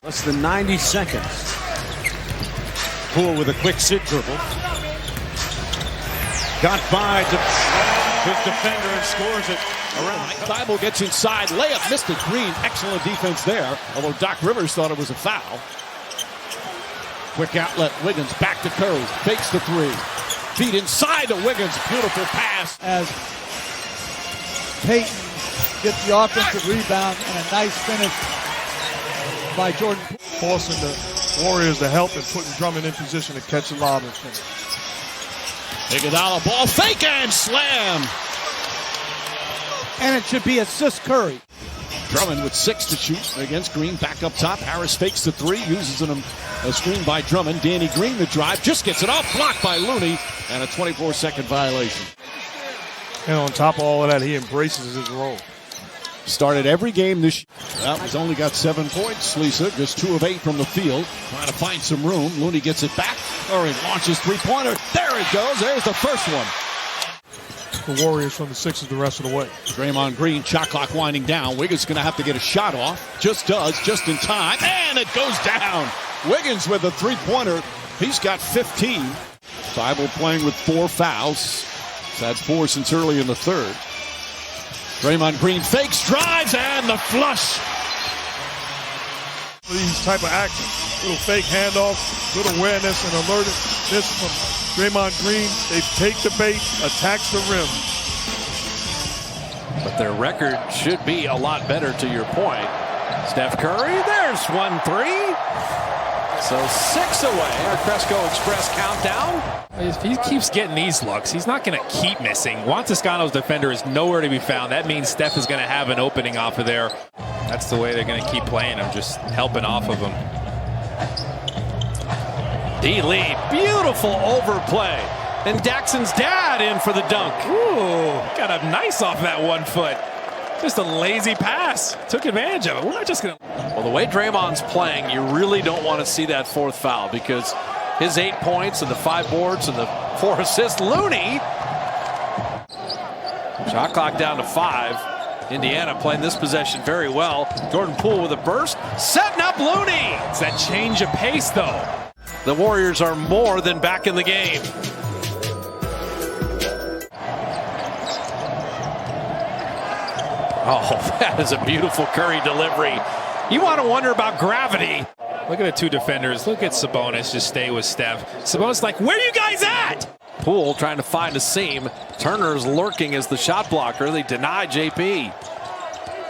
Less than 90 seconds. Poole with a quick sit dribble. Got by his defender and scores it around. Thibault gets inside. Layup missed it. Green. Excellent defense there. Although Doc Rivers thought it was a foul. Quick outlet. Wiggins back to Curry. Fakes the 3. Feet inside to Wiggins. Beautiful pass. As Payton gets the offensive rebound and a nice finish by Jordan. Forcing the Warriors to help and putting Drummond in position to catch the lob and finish. Iguodala ball fake and slam. And it should be assist Curry. Drummond with 6 to shoot against Green. Back up top. Harris fakes the 3. Uses a screen by Drummond. Danny Green the drive. Just gets it off. Blocked by Looney. And a 24-second violation. And on top of all of that, he embraces his role. Started every game this year. Well, he's only got 7 points. Lisa just 2 of 8 from the field. Trying to find some room. Looney gets it back. Curry launches 3-pointer. There it goes. There's the first one. The Warriors from the Sixers the rest of the way. Draymond Green, shot clock winding down. Wiggins going to have to get a shot off. Just does, just in time. And it goes down. Wiggins with a 3-pointer. He's got 15. Thibault playing with 4 fouls. He's had 4 since early in the 3rd. Draymond Green fakes, drives, and the flush. These type of actions, little fake handoff, good awareness and alertness from Draymond Green. They take the bait, attacks the rim. But their record should be a lot better, to your point. Steph Curry, there's 1 3. So 6 away. Our Cresco Express countdown. If he keeps getting these looks, he's not going to keep missing. Juan Toscano's defender is nowhere to be found. That means Steph is going to have an opening off of there. That's the way they're going to keep playing him, just helping off of him. D-Lee, beautiful overplay. And Daxon's dad in for the dunk. Ooh, got up nice off that 1 foot. Just a lazy pass. Took advantage of it. We're not just going to... Well, the way Draymond's playing, you really don't want to see that 4th foul because his 8 points and the 5 boards and the 4 assists. Looney. Shot clock down to 5. Indiana playing this possession very well. Jordan Poole with a burst. Setting up Looney. It's that change of pace, though. The Warriors are more than back in the game. Oh, that is a beautiful Curry delivery. You want to wonder about gravity. Look at the 2 defenders. Look at Sabonis just stay with Steph. Sabonis like, where are you guys at? Poole trying to find a seam. Turner's lurking as the shot blocker. They deny JP.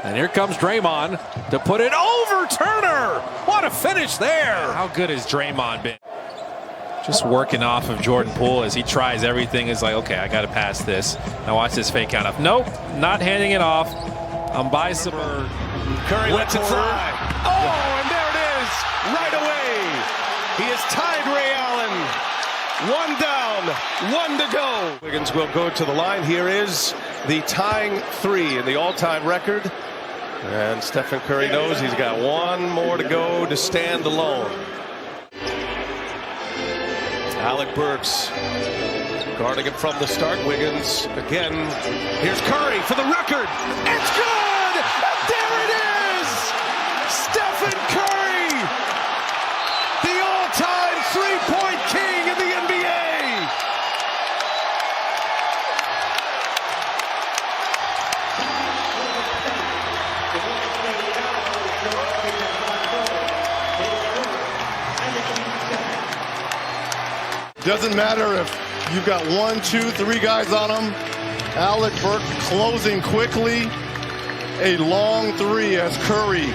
And here comes Draymond to put it over Turner. What a finish there. How good has Draymond been? Just working off of Jordan Poole as he tries everything. Is like, okay, I got to pass this. Now watch this fake count up. Nope, not handing it off. I'm by some. Curry lets it fly. Oh, and there it is, right away. He has tied Ray Allen. 1 down, 1 to go. Wiggins will go to the line. Here is the tying 3 in the all-time record. And Stephen Curry knows he's got 1 more to go to stand alone. Alec Burks guarding him from the start. Wiggins again. Here's Curry for the record. It's good! And there it is! Stephen Curry! The all-time three-point king in the NBA! Doesn't matter if you've got 1, 2, 3 guys on him. Alec Burks closing quickly. A long 3 as Curry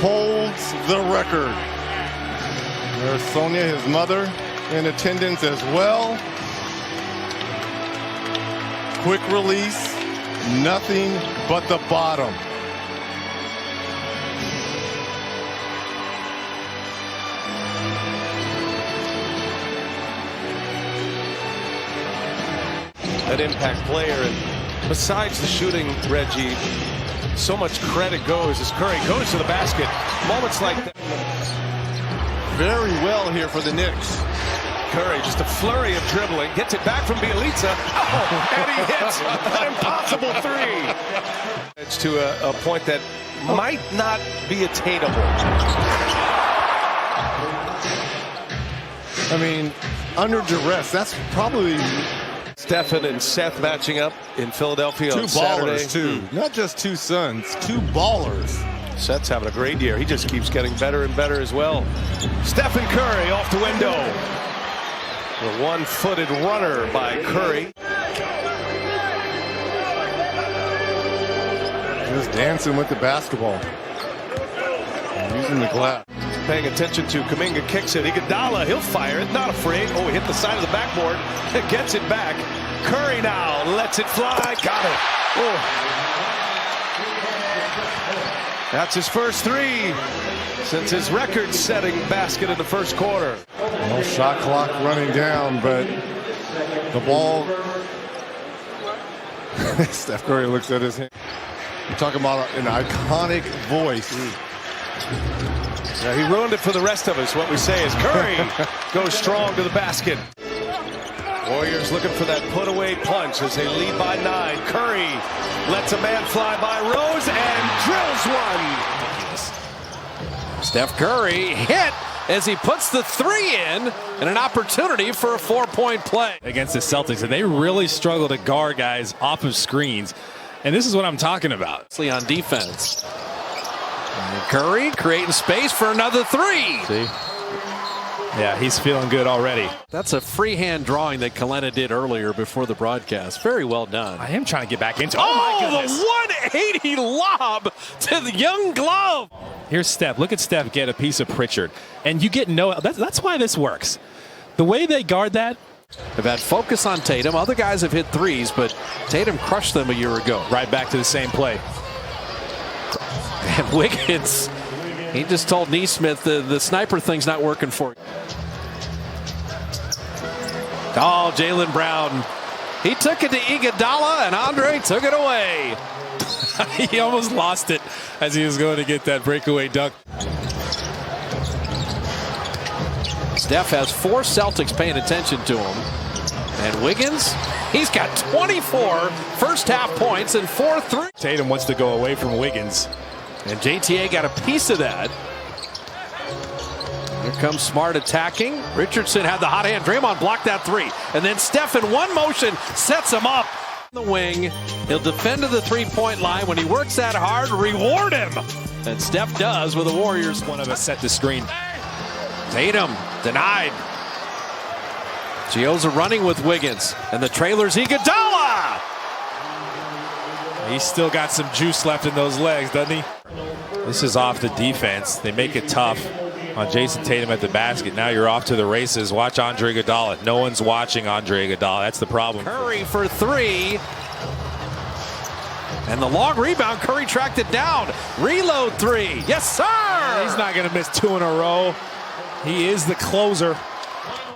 holds the record. There's Sonia, his mother, in attendance as well. Quick release, nothing but the bottom. An impact player, and besides the shooting, Reggie, so much credit goes as Curry goes to the basket. Moments like that. Very well here for the Knicks. Curry, just a flurry of dribbling, gets it back from Bielitsa. Oh, and he hits an impossible 3. It's to a point that might not be attainable. I mean, under duress, that's probably... Stephen and Seth matching up in Philadelphia on Saturday. Saturday. Not just 2 sons, 2 ballers. Seth's having a great year. He just keeps getting better and better as well. Stephen Curry off the window. The one-footed runner by Curry. Just dancing with the basketball. Using the glass. Paying attention to Kuminga, kicks it. Iguodala, he'll fire it, not afraid. Oh, he hit the side of the backboard. Gets it back. Curry now lets it fly. Got it. Oh. That's his first 3 since his record-setting basket in the first quarter. No shot clock running down, but the ball. Steph Curry looks at his hand. You're talking about an iconic voice. Yeah, he ruined it for the rest of us. What we say is Curry goes strong to the basket. Warriors looking for that put-away punch as they lead by 9. Curry lets a man fly by Rose and drills one. Steph Curry hit as he puts the 3 in, and an opportunity for a 4-point play against the Celtics, and they really struggle to guard guys off of screens. And this is what I'm talking about. On defense. And Curry creating space for another 3. See? Yeah, he's feeling good already. That's a freehand drawing that Kalena did earlier before the broadcast. Very well done. I am trying to get back into it. Oh, my goodness. The 180 lob to the young glove. Here's Steph. Look at Steph get a piece of Pritchard. And you get no... That's why this works. The way they guard that... They've had focus on Tatum. Other guys have hit 3s, but Tatum crushed them a year ago. Right back to the same play. And Wiggins, he just told Neesmith the sniper thing's not working for you. Oh, Jaylen Brown. He took it to Iguodala, and Andre took it away. He almost lost it as he was going to get that breakaway dunk. Steph has 4 Celtics paying attention to him. And Wiggins, he's got 24 first-half points and 4 3. Tatum wants to go away from Wiggins. And JTA got a piece of that. Here comes Smart attacking. Richardson had the hot hand. Draymond blocked that 3. And then Steph in one motion sets him up. The wing. He'll defend to the 3-point line. When he works that hard, reward him. And Steph does with the Warriors. One of us set the screen. Tatum denied. Gioza running with Wiggins. And the trailer's Iguodala. He's still got some juice left in those legs, doesn't he? This is off the defense. They make it tough on Jason Tatum at the basket. Now you're off to the races. Watch Andre Iguodala. No one's watching Andre Iguodala. That's the problem. Curry for 3. And the long rebound, Curry tracked it down. Reload three. Yes, sir! He's not going to miss 2 in a row. He is the closer.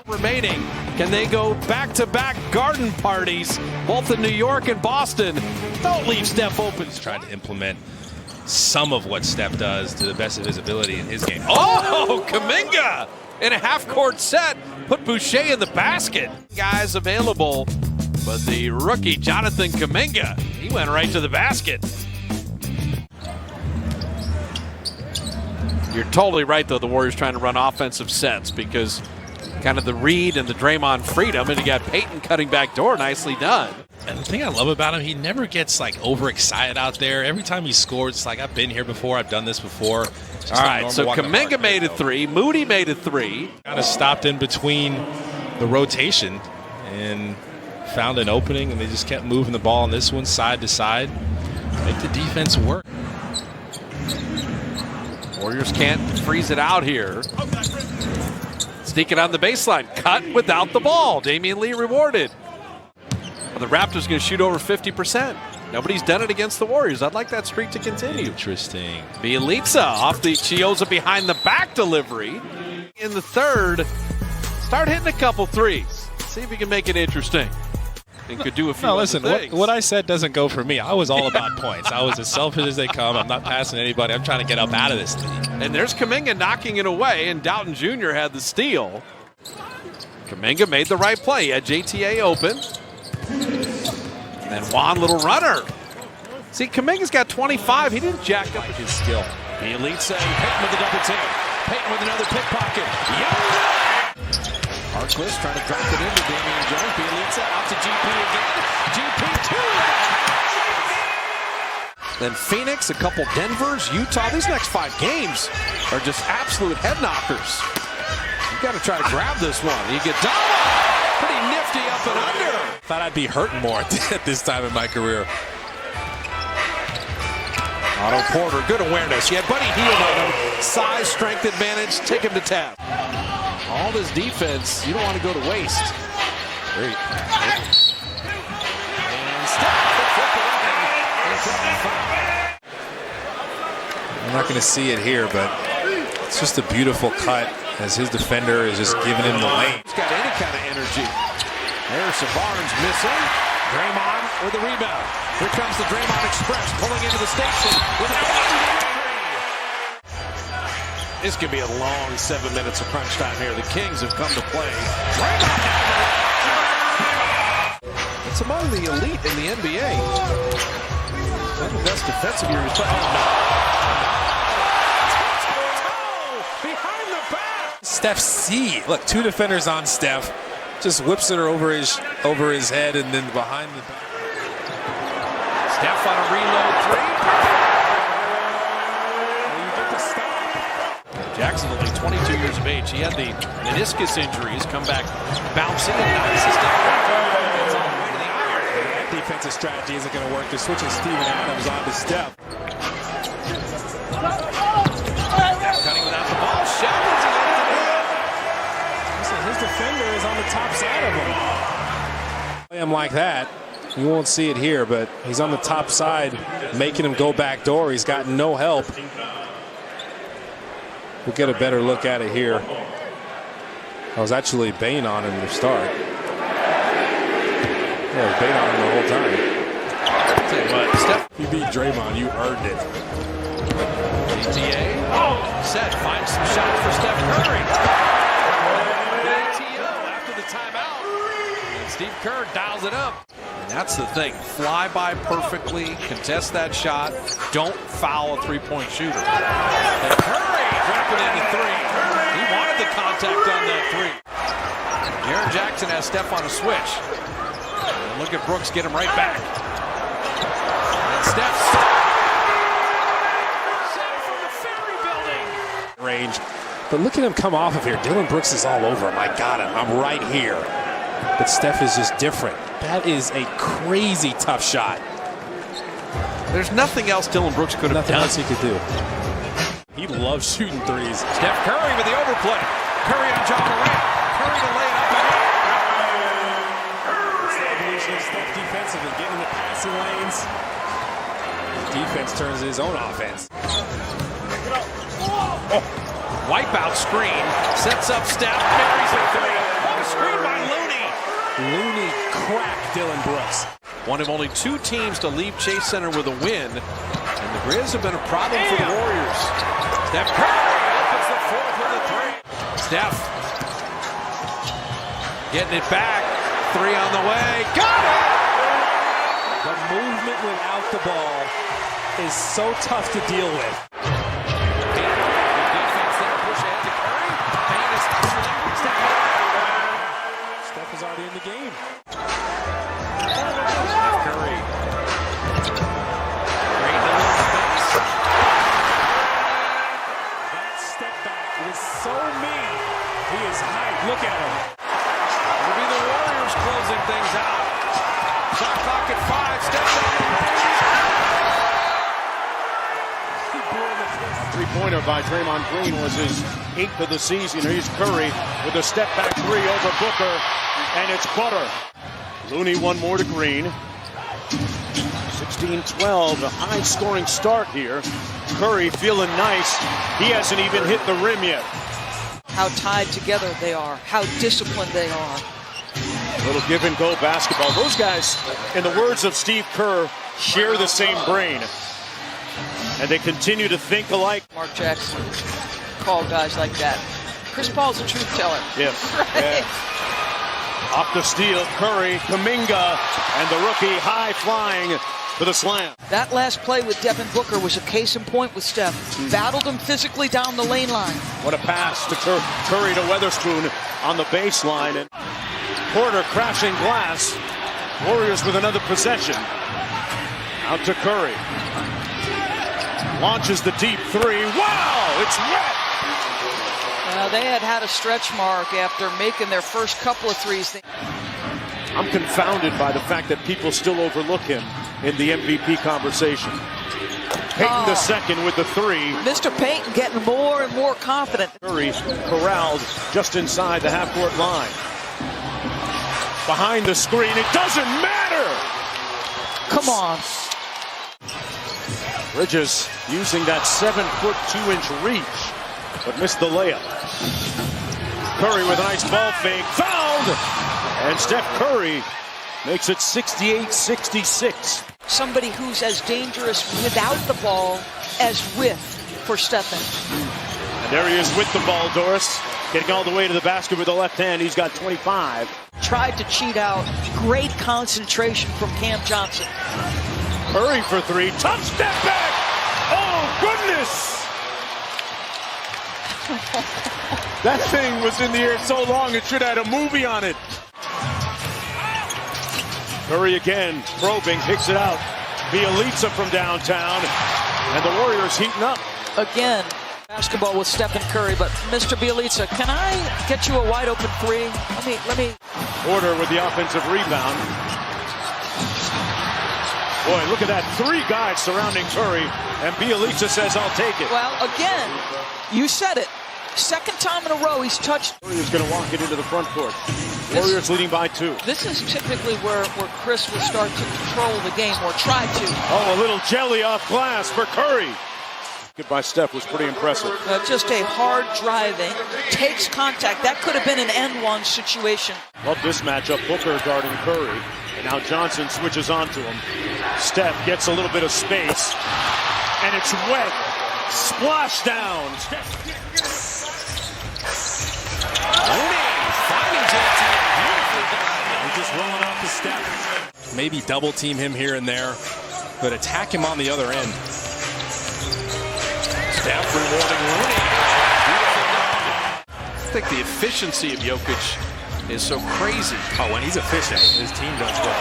Remaining. Can they go back-to-back garden parties, both in New York and Boston? Don't leave Steph open. He's trying to implement some of what Steph does to the best of his ability in his game. Oh, Kuminga in a half-court set. Put Boucher in the basket. Guys available, but the rookie, Jonathan Kuminga, he went right to the basket. You're totally right, though, the Warriors trying to run offensive sets because kind of the Reed and the Draymond freedom, and you got Peyton cutting back door. Nicely done. And the thing I love about him, he never gets like overexcited out there. Every time he scores, it's like, I've been here before, I've done this before. All right, so Kuminga made it 3, Moody made it 3. Kind of stopped in between the rotation and found an opening, and they just kept moving the ball on this one side to side. Make the defense work. Warriors can't freeze it out here. Sneaking on the baseline, cut without the ball. Damian Lee rewarded. Well, the Raptors going to shoot over 50%. Nobody's done it against the Warriors. I'd like that streak to continue. Interesting. Bielitsa off the Chioza behind the back delivery. In the third, start hitting a couple threes. See if you can make it interesting. And could do a few No, listen, things. what I said doesn't go for me. I was all about points. I was as selfish as they come. I'm not passing anybody. I'm trying to get up out of this thing. And there's Kuminga knocking it away, and Doughton Jr. had the steal. Kuminga made the right play. He had JTA open. And then Juan, little runner. See, Kuminga's got 25. He didn't jack up his skill. Bielitsa and Peyton with the double team. Peyton with another pickpocket. Harkless trying to drop it into Damian Jones. Bielitsa out to GP again. GP 2. Then Phoenix, a couple Denvers, Utah. These next 5 games are just absolute head knockers. You got to try to grab this one. You get Iguodala, pretty nifty up and under. Thought I'd be hurting more at this time in my career. Otto Porter, good awareness. He had Buddy Hield on him. Size, strength advantage, take him to task. All this defense, you don't want to go to waste. Great. And Steph. I'm not going to see it here, but it's just a beautiful cut as his defender is just giving him the lane. He's got any kind of energy. Harrison Barnes missing. Draymond with the rebound. Here comes the Draymond Express pulling into the station with a This could be a long 7 minutes of crunch time here. The Kings have come to play. It's among the elite in the NBA. One of the best defensive years. Behind the back. Steph C. Look, 2 defenders on Steph. Just whips it over his head and then behind the back. Steph on a reload 3. Jackson only 22 years of age. He had the meniscus injuries, come back bouncing and knocks his down. That defensive strategy isn't going to work. They're switching Steven Adams on to Steph. Cutting without the ball. Shot. His defender is on the top side of him. Play him like that. You won't see it here, but he's on the top side, making him go back door. He's got no help. We'll get a better look at it here. I was actually baying on him to start. Yeah, I was baying on him the whole time. Tell you what, Steph. If you beat Draymond, you earned it. GTA. Set. Finds some shots for Steph Curry. After the timeout. And Steve Kerr dials it up. And that's the thing. Fly by perfectly. Contest that shot. Don't foul a three-point shooter. And Curry dropping into 3. He wanted the contact on that 3. Jaren Jackson has Steph on a switch. And look at Brooks get him right back. And Steph from the Ferry Building. Range. But look at him come off of here. Dillon Brooks is all over him. I got him. I'm right here. But Steph is just different. That is a crazy tough shot. There's nothing else Dillon Brooks could have Nothing done. else he could do. He loves shooting threes. Steph Curry with the overplay. Curry on John Morant. Curry to lay it up and It's the evolution of Steph defensively, getting in the passing lanes. defense turns his own offense. Wipeout screen, sets up Steph, buries it three. Oh, screen by Looney. Looney cracked Dylan Brooks. One of only 2 teams to leave Chase Center with a win, and the Grizz have been a problem for the Warriors. Steph Curry opens the fourth with a 3. Steph getting it back, 3 on the way, got it! The movement without the ball is so tough to deal with. Steph is already in the game. Curry. That step back was so mean. He is hyped. Look at him. It'll be the Warriors closing things out. Shot clock at 5. Step back. Three-pointer by Draymond Green was his 8th of the season. Here's Curry with a step-back 3 over Booker, and it's butter. Looney one more to Green. 16-12, a high-scoring start here. Curry feeling nice. He hasn't even hit the rim yet. How tied together they are, how disciplined they are. A little give-and-go basketball. Those guys, in the words of Steve Kerr, share the same brain. And they continue to think alike. Mark Jackson call guys like that. Chris Paul's a truth teller. Yes. Right? Yeah. Off the steal, Curry, Kuminga, and the rookie high-flying for the slam. That last play with Devin Booker was a case in point with Steph. Battled him physically down the lane line. What a pass to Curry to Weatherspoon on the baseline. And Porter crashing glass. Warriors with another possession. Out to Curry. Launches the deep 3. Wow, it's wet! They had a stretch mark after making their first couple of threes. I'm confounded by the fact that people still overlook him in the MVP conversation. Payton the second with the 3. Mr. Payton getting more and more confident. Curry corralled just inside the half-court line. Behind the screen, it doesn't matter! Come on. Bridges using that 7-foot 2-inch reach, but missed the layup. Curry with a nice ball fake, fouled! And Steph Curry makes it 68-66. Somebody who's as dangerous without the ball as with for Stephen. And there he is with the ball, Doris. Getting all the way to the basket with the left hand. He's got 25. Tried to cheat out. Great concentration from Cam Johnson. Curry for 3. Tough step back. Oh, goodness. That thing was in the air so long it should have had a movie on it. Curry again, probing, picks it out. Bielitsa from downtown. And the Warriors heating up. Again, basketball with Stephen Curry, but Mr. Bielitsa, can I get you a wide open 3? Let me. Porter with the offensive rebound. Boy, look at that. 3 guys surrounding Curry, and Bielitsa says, I'll take it. Well, again, you said it. Second time in a row he's touched. Warriors going to walk it into the front court. Warriors leading by 2. This is typically where Chris will start to control the game, or try to. Oh, a little jelly off glass for Curry. Good by Steph was pretty impressive. Just a hard driving, takes contact. That could have been an end-one situation. Love this matchup. Booker guarding Curry. And now Johnson switches onto him. Steph gets a little bit of space. And it's wet. Splash down. They're just rolling off the step. Maybe double team him here and there, but attack him on the other end. Steph rewarding Looney. I think the efficiency of Jokic is so crazy. Oh, when he's efficient, his team does well.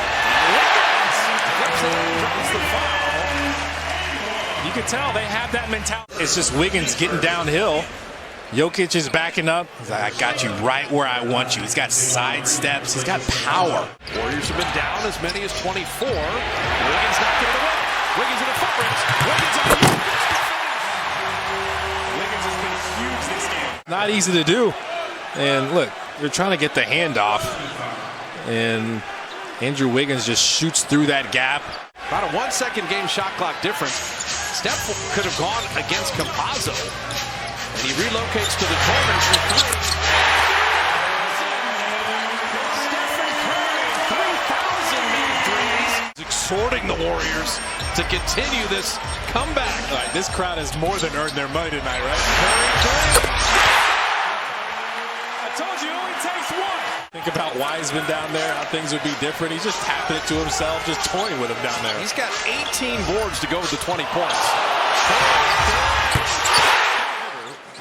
You can tell they have that mentality. It's just Wiggins getting downhill. Jokic is backing up. He's like, I got you right where I want you. He's got side steps. He's got power. Warriors have been down as many as 24. Wiggins knocked it away. Wiggins in the footprints. Wiggins on the Wiggins has been huge this game. Not easy to do. And look, you're trying to get the handoff. And Andrew Wiggins just shoots through that gap. About a 1 second game shot clock difference. Steph could have gone against Campazzo. And he relocates to the corner for three. Stephen Curry, 3,000 made threes. Exhorting the Warriors to continue this comeback. All right, this crowd has more than earned their money tonight, right? Curry. I told you it only takes one. Think about Wiseman down there, how things would be different. He's just tapping it to himself, just toying with him down there. He's got 18 boards to go with the 20 points.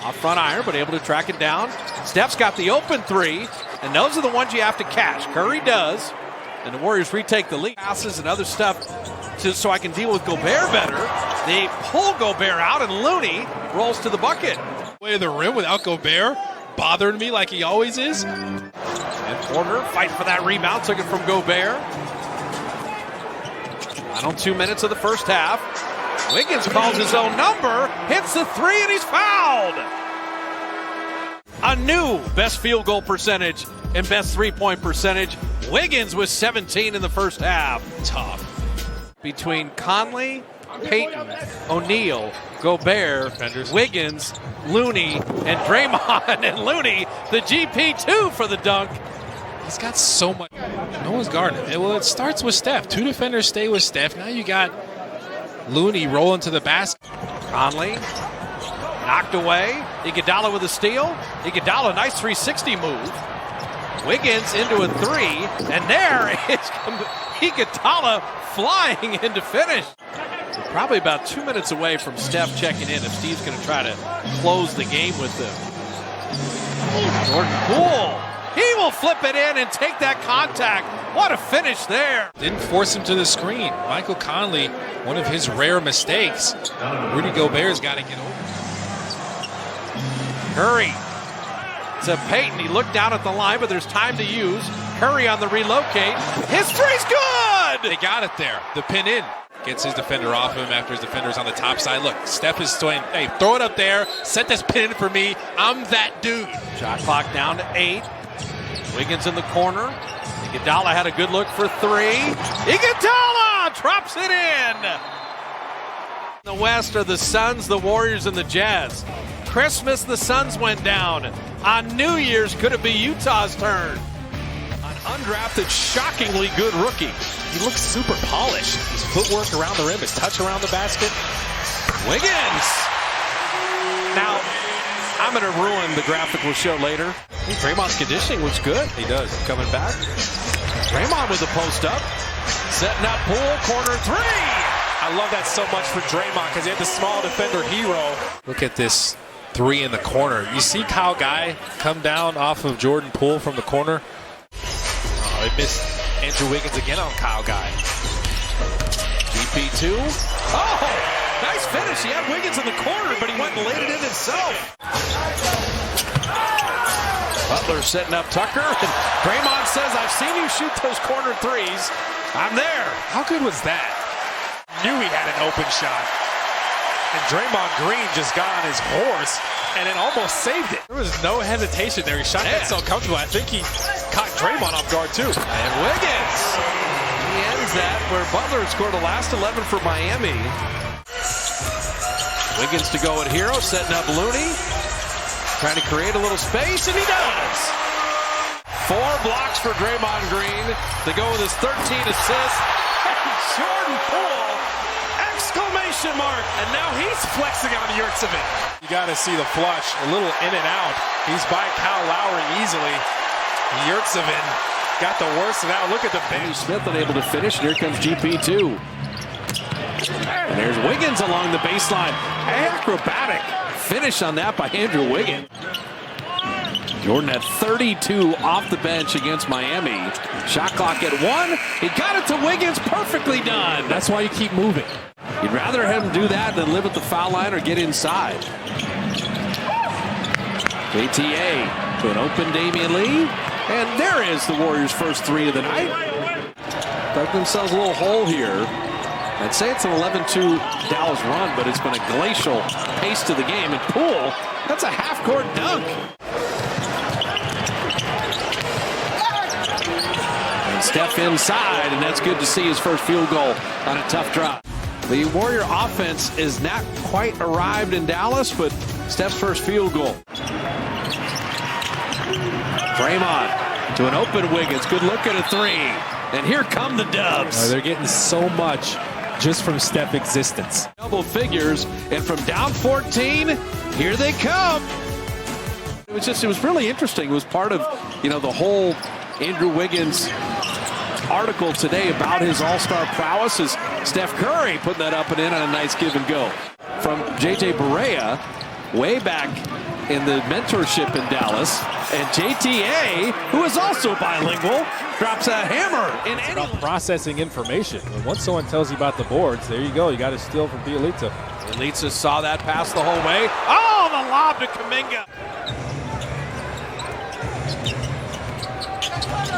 Off front iron, but able to track it down. Steph's got the open three, and those are the ones you have to catch. Curry does, and the Warriors retake the lead. Passes and other stuff so I can deal with Gobert better. They pull Gobert out, and Looney rolls to the bucket. Way of the rim without Gobert bothering me like he always is. And Porter fighting for that rebound, took it from Gobert. Final 2 minutes of the first half. Wiggins calls his own number, hits the three, and he's fouled. A new best field goal percentage and best three-point percentage. Wiggins with 17 in the first half. Tough. Between Conley, Payton, O'Neal, Gobert, Wiggins, Looney, and Draymond. And Looney, the GP2 for the dunk. He's got so much. No one's guarding him. Well, it starts with Steph. 2 defenders stay with Steph. Now you got Looney rolling to the basket. Conley knocked away. Iguodala with a steal. Iguodala, nice 360 move. Wiggins into a three, and there is Iguodala flying in to finish. We're probably about 2 minutes away from Steph checking in if Steve's going to try to close the game with them. Jordan Poole. He will flip it in and take that contact. What a finish there. Didn't force him to the screen. Michael Conley, one of his rare mistakes. Rudy Gobert's got to get over. Curry to Payton. He looked down at the line, but there's time to use. Curry on the relocate. His three's good! They got it there. The pin in. Gets his defender off him after his defender's on the top side. Look, Steph is saying, hey, throw it up there. Set this pin in for me. I'm that dude. Shot clock down to 8. Wiggins in the corner. Iguodala had a good look for three. Iguodala drops it in. The West are the Suns, the Warriors, and the Jazz. Christmas, the Suns went down. On New Year's, could it be Utah's turn? An undrafted, shockingly good rookie. He looks super polished. His footwork around the rim, his touch around the basket. Wiggins. Now, I'm going to ruin the graphic we'll show later. Draymond's conditioning looks good. He does. Coming back. Draymond with the post up. Setting up Poole, corner three. I love that so much for Draymond because he had the small defender hero. Look at this three in the corner. You see Kyle Guy come down off of Jordan Poole from the corner. Oh, they missed Andrew Wiggins again on Kyle Guy. GP2. Oh, nice finish. He had Wiggins in the corner, but he went and laid it in himself. Butler setting up Tucker. And Draymond says, I've seen you shoot those corner threes. I'm there. How good was that? Knew he had an open shot. And Draymond Green just got on his horse and then almost saved it. There was no hesitation there. He shot that so comfortable. I think he caught Draymond off guard too. And Wiggins. He ends that where Butler scored the last 11 for Miami. Wiggins to go at hero, setting up Looney. Trying to create a little space, and he does. 4 blocks for Draymond Green to go with his 13 assists. Jordan Poole, exclamation mark. And now he's flexing on Yurtseven. You got to see the flush, a little in and out. He's by Kyle Lowry easily. Yurtseven got the worst of that. Look at the bench. Smith unable to finish. Here comes GP2. And there's Wiggins along the baseline. Acrobatic finish on that by Andrew Wiggins. Jordan at 32 off the bench against Miami. Shot clock at 1. He got it to Wiggins. Perfectly done. That's why you keep moving. You'd rather have him do that than live at the foul line or get inside. JTA to an open Damian Lee. And there is the Warriors' first three of the night. Dug themselves a little hole here. I'd say it's an 11-2 Dallas run, but it's been a glacial pace to the game. And Poole, that's a half-court dunk. And Steph inside, and that's good to see his first field goal on a tough drop. The Warrior offense is not quite arrived in Dallas, but Steph's first field goal. Draymond to an open Wiggins. Good look at a three. And here come the Dubs. They're getting so much just from Steph existence. Double figures, and from down 14, here they come. It was really interesting. It was part of, the whole Andrew Wiggins article today about his all-star prowess is Steph Curry putting that up and in on a nice give and go. From J.J. Barea, way back in the mentorship in Dallas, and JTA, who is also bilingual, drops a hammer in any... About processing information. And once someone tells you about the boards, there you go. You got to steal from Bjelica. Bjelica saw that pass the whole way. Oh, the lob to Kuminga.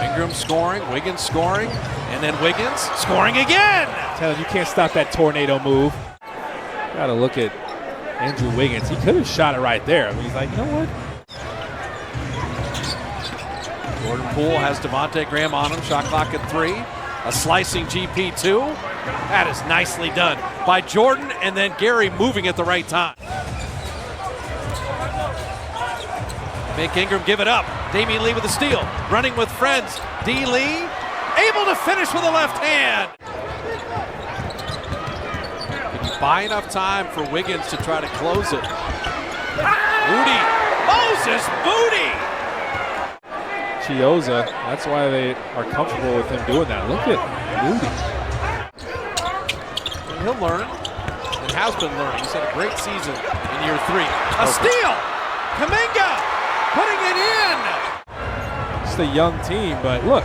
Ingram scoring, Wiggins scoring, and then Wiggins scoring again. Tell him you can't stop that tornado move. Got to look at Andrew Wiggins. He could have shot it right there. I mean, he's like, you know what? Jordan Poole has Devontae Graham on him. Shot clock at 3. A slicing GP2. That is nicely done by Jordan, and then Gary moving at the right time. Make Ingram give it up. Damian Lee with the steal. Running with friends. D. Lee able to finish with a left hand. Can you buy enough time for Wiggins to try to close it? Moody. Moses Moody. Chiozza, that's why they are comfortable with him doing that. Look at Moody. He'll learn, and has been learning. He's had a great season in year 3. A steal! Kuminga putting it in! It's a young team, but look.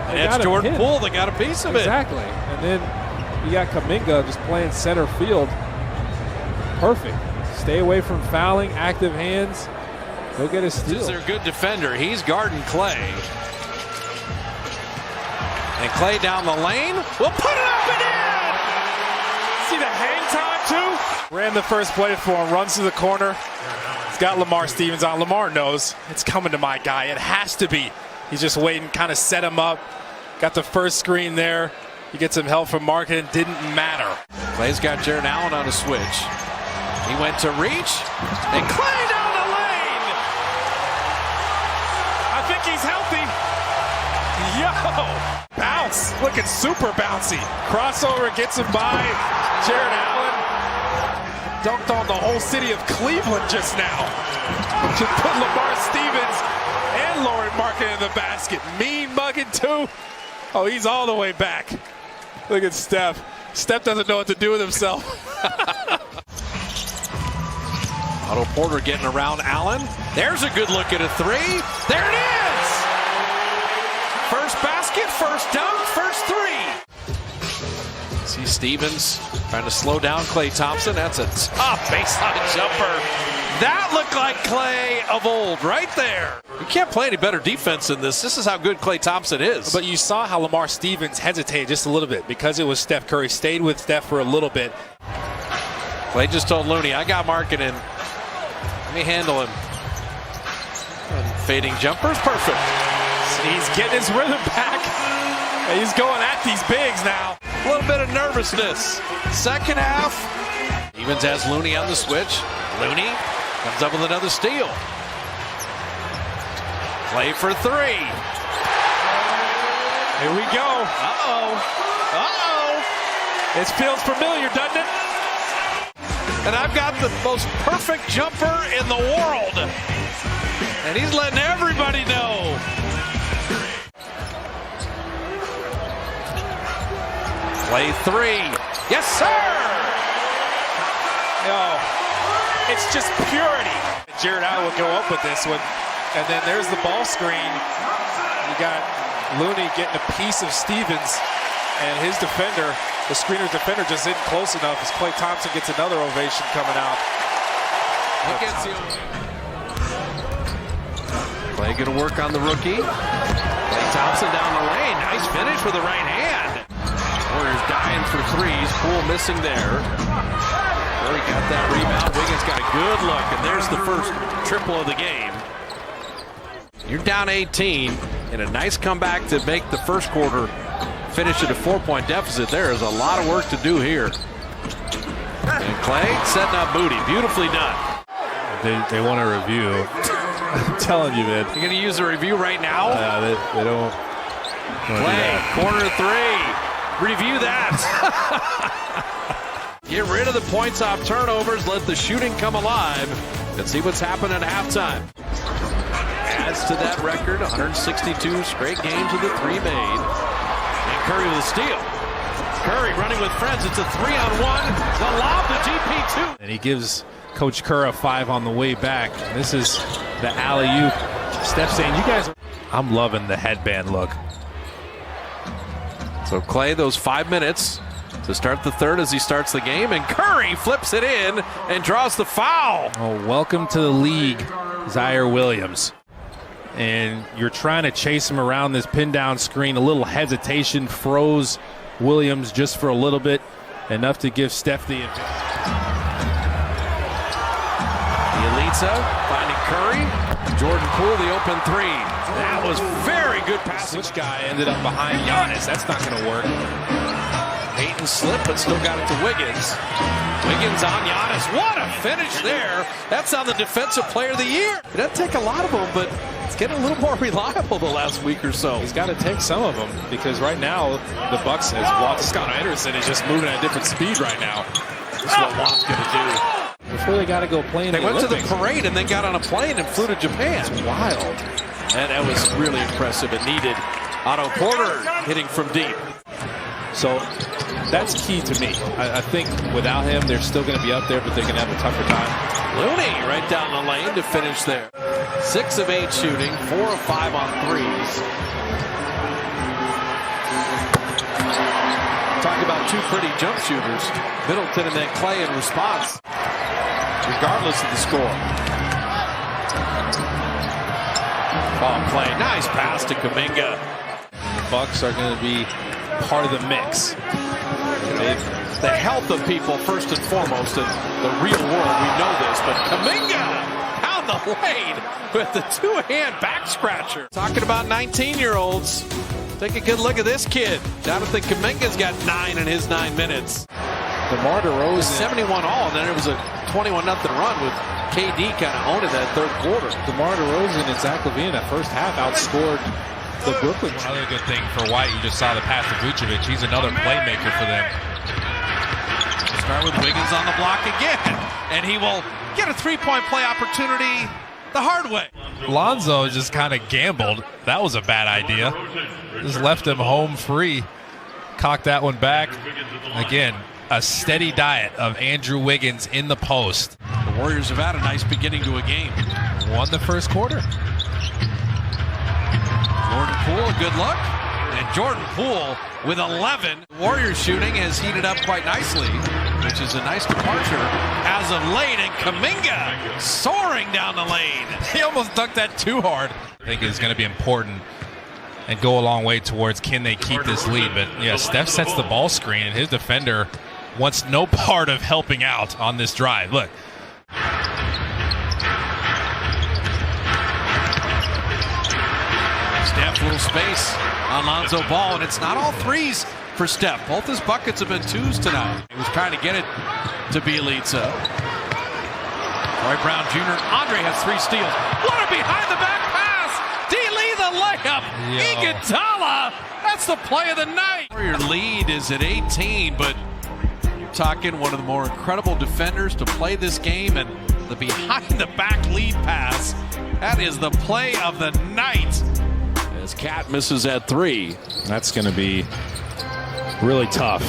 And it's Jordan Poole that got a piece of it. Exactly. And then you got Kuminga just playing center field. Perfect. Stay away from fouling, active hands. Go get a steal. This is their good defender. He's guarding Clay. And Clay down the lane. We'll put it up and in! See the hang time, too? Ran the first play for him. Runs to the corner. He's got Lamar Stevens on. Lamar knows it's coming to my guy. It has to be. He's just waiting, kind of set him up. Got the first screen there. He gets some help from Mark, and it didn't matter. Clay's got Jared Allen on a switch. He went to reach, and Clay down the lane! I think he's healthy. Yo! Bounce. Looking super bouncy. Crossover gets him by Jared Allen. Dunked on the whole city of Cleveland just now. Just put Lamar Stevens and Lauren Market in the basket. Mean mugging too. Oh, he's all the way back. Look at Steph. Steph doesn't know what to do with himself. Otto Porter getting around Allen. There's a good look at a 3. There it is! First basket, first dunk, first 3. See Stevens trying to slow down Klay Thompson. That's a tough baseline jumper. That looked like Klay of old right there. You can't play any better defense than this. This is how good Klay Thompson is. But you saw how Lamar Stevens hesitated just a little bit because it was Steph Curry. Stayed with Steph for a little bit. Klay just told Looney, I got Markkanen. Let me handle him. And fading jumpers, perfect. He's getting his rhythm back. He's going at these bigs now. A little bit of nervousness. Second half. Stevens has Looney on the switch. Looney comes up with another steal. Play for 3. Here we go. Uh-oh. Uh-oh. It feels familiar, doesn't it? And I've got the most perfect jumper in the world. And he's letting everybody know. Play 3. Yes, sir! No. It's just purity. Jared Allen will go up with this one. And then there's the ball screen. You got Looney getting a piece of Stevens. And his defender, the screener's defender, just isn't close enough as Klay Thompson gets another ovation coming out. Klay going to work on the rookie. Klay Thompson down the lane. Nice finish with the right hand. Warriors dying for 3s. Poole missing there. Curry got that rebound. Wiggins got a good look, and there's the first triple of the game. You're down 18, and a nice comeback to make the first quarter finish at a 4-point deficit. There is a lot of work to do here. And Clay setting up Moody. Beautifully done. They want a review. I'm telling you, man. You're going to use a review right now? They don't. Clay, corner three. Review that. Get rid of the points off turnovers. Let the shooting come alive. And see what's happened at halftime. Adds to that record, 162 straight games with a three made. And Curry with a steal. Curry running with friends. It's a 3-on-1. The lob to GP2. And he gives Coach Kerr a 5 on the way back. This is the alley-oop. Steph saying, you guys are... I'm loving the headband look. So Clay, those 5 minutes to start the third as he starts the game. And Curry flips it in and draws the foul. Oh, welcome to the league, Zaire Williams. And you're trying to chase him around this pin down screen. A little hesitation froze Williams just for a little bit, enough to give Steph the advantage. Bielitsa finding Curry. Jordan Poole, the open three. That was very good passing. Switch guy ended up behind Giannis. That's not going to work. Peyton slipped, but still got it to Wiggins. Wiggins on Giannis. What a finish there. That's on the Defensive Player of the Year. It doesn't take a lot of them, but it's getting a little more reliable the last week or so. He's got to take some of them, because right now the Bucks has Scott Anderson is just moving at a different speed right now. That's what Watt's going to do. Before they got to go play in They the went Olympics. to the parade and then got on a plane and flew to Japan. It's wild. And that was really impressive and needed. Otto Porter hitting from deep. So that's key to me. I think without him, they're still going to be up there, but they're going to have a tougher time. Looney right down the lane to finish there. 6 of 8 shooting, 4 of 5 on threes. Talk about two pretty jump shooters. Middleton and then Clay in response, regardless of the score. Oh, Clay, nice pass to Kuminga. Bucks are going to be part of the mix. The health of people first and foremost in the real world, we know this, but Kuminga down the lane with the two-hand back scratcher. Talking about 19-year-olds. Take a good look at this kid. Jonathan Kuminga's got 9 in his 9 minutes. DeMar DeRozan. 71 all, and then it was a 21-0 run with KD kind of owning that third quarter. DeMar DeRozan and Zach LaVine in that first half outscored the Brooklyn. One other good thing for White, you just saw the pass to Vucevic. He's another playmaker for them. Start with Wiggins on the block again, and he will get a three-point play opportunity the hard way. Lonzo just kind of gambled. That was a bad idea. Just left him home free. Cocked that one back. Again, a steady diet of Andrew Wiggins in the post. The Warriors have had a nice beginning to a game. Won the first quarter. Jordan Poole, good luck. And Jordan Poole with 11. The Warriors shooting has heated up quite nicely, which is a nice departure as of late. And Kuminga soaring down the lane. He almost dunked that too hard. I think it's going to be important and go a long way towards can they keep this lead. But yeah, Steph sets the ball screen, and his defender wants no part of helping out on this drive. Look. Steph, little space on Lonzo Ball, and it's not all threes for Steph. Both his buckets have been 2s tonight. He was trying to get it to Bielitsa. Troy Brown Jr. Andre has 3 steals. What a behind-the-back pass! D-Lee the layup! Iguodala! That's the play of the night! Your lead is at 18, but you're talking one of the more incredible defenders to play this game, and the behind-the-back lead pass. That is the play of the night. As Cat misses at 3. That's going to be really tough.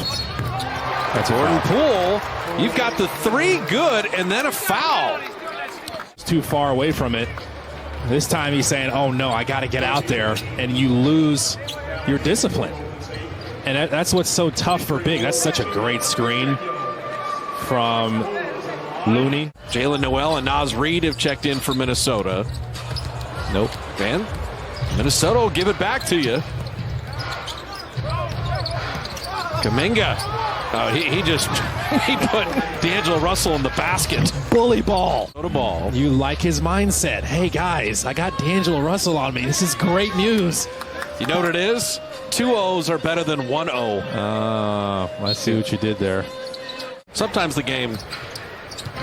That's Jordan Poole. You've got the 3 good and then a foul. It's too far away from it. This time he's saying, oh no, I got to get out there, and you lose your discipline. And that's what's so tough for Big. That's such a great screen from Looney. Jalen Noel and Naz Reid have checked in for Minnesota. Nope. Van, Minnesota will give it back to you. Kuminga. He put D'Angelo Russell in the basket. Bully ball. Go to ball. You like his mindset. Hey guys, I got D'Angelo Russell on me. This is great news. You know what it is? 2 O's are better than 1 O. I see what you did there. Sometimes the game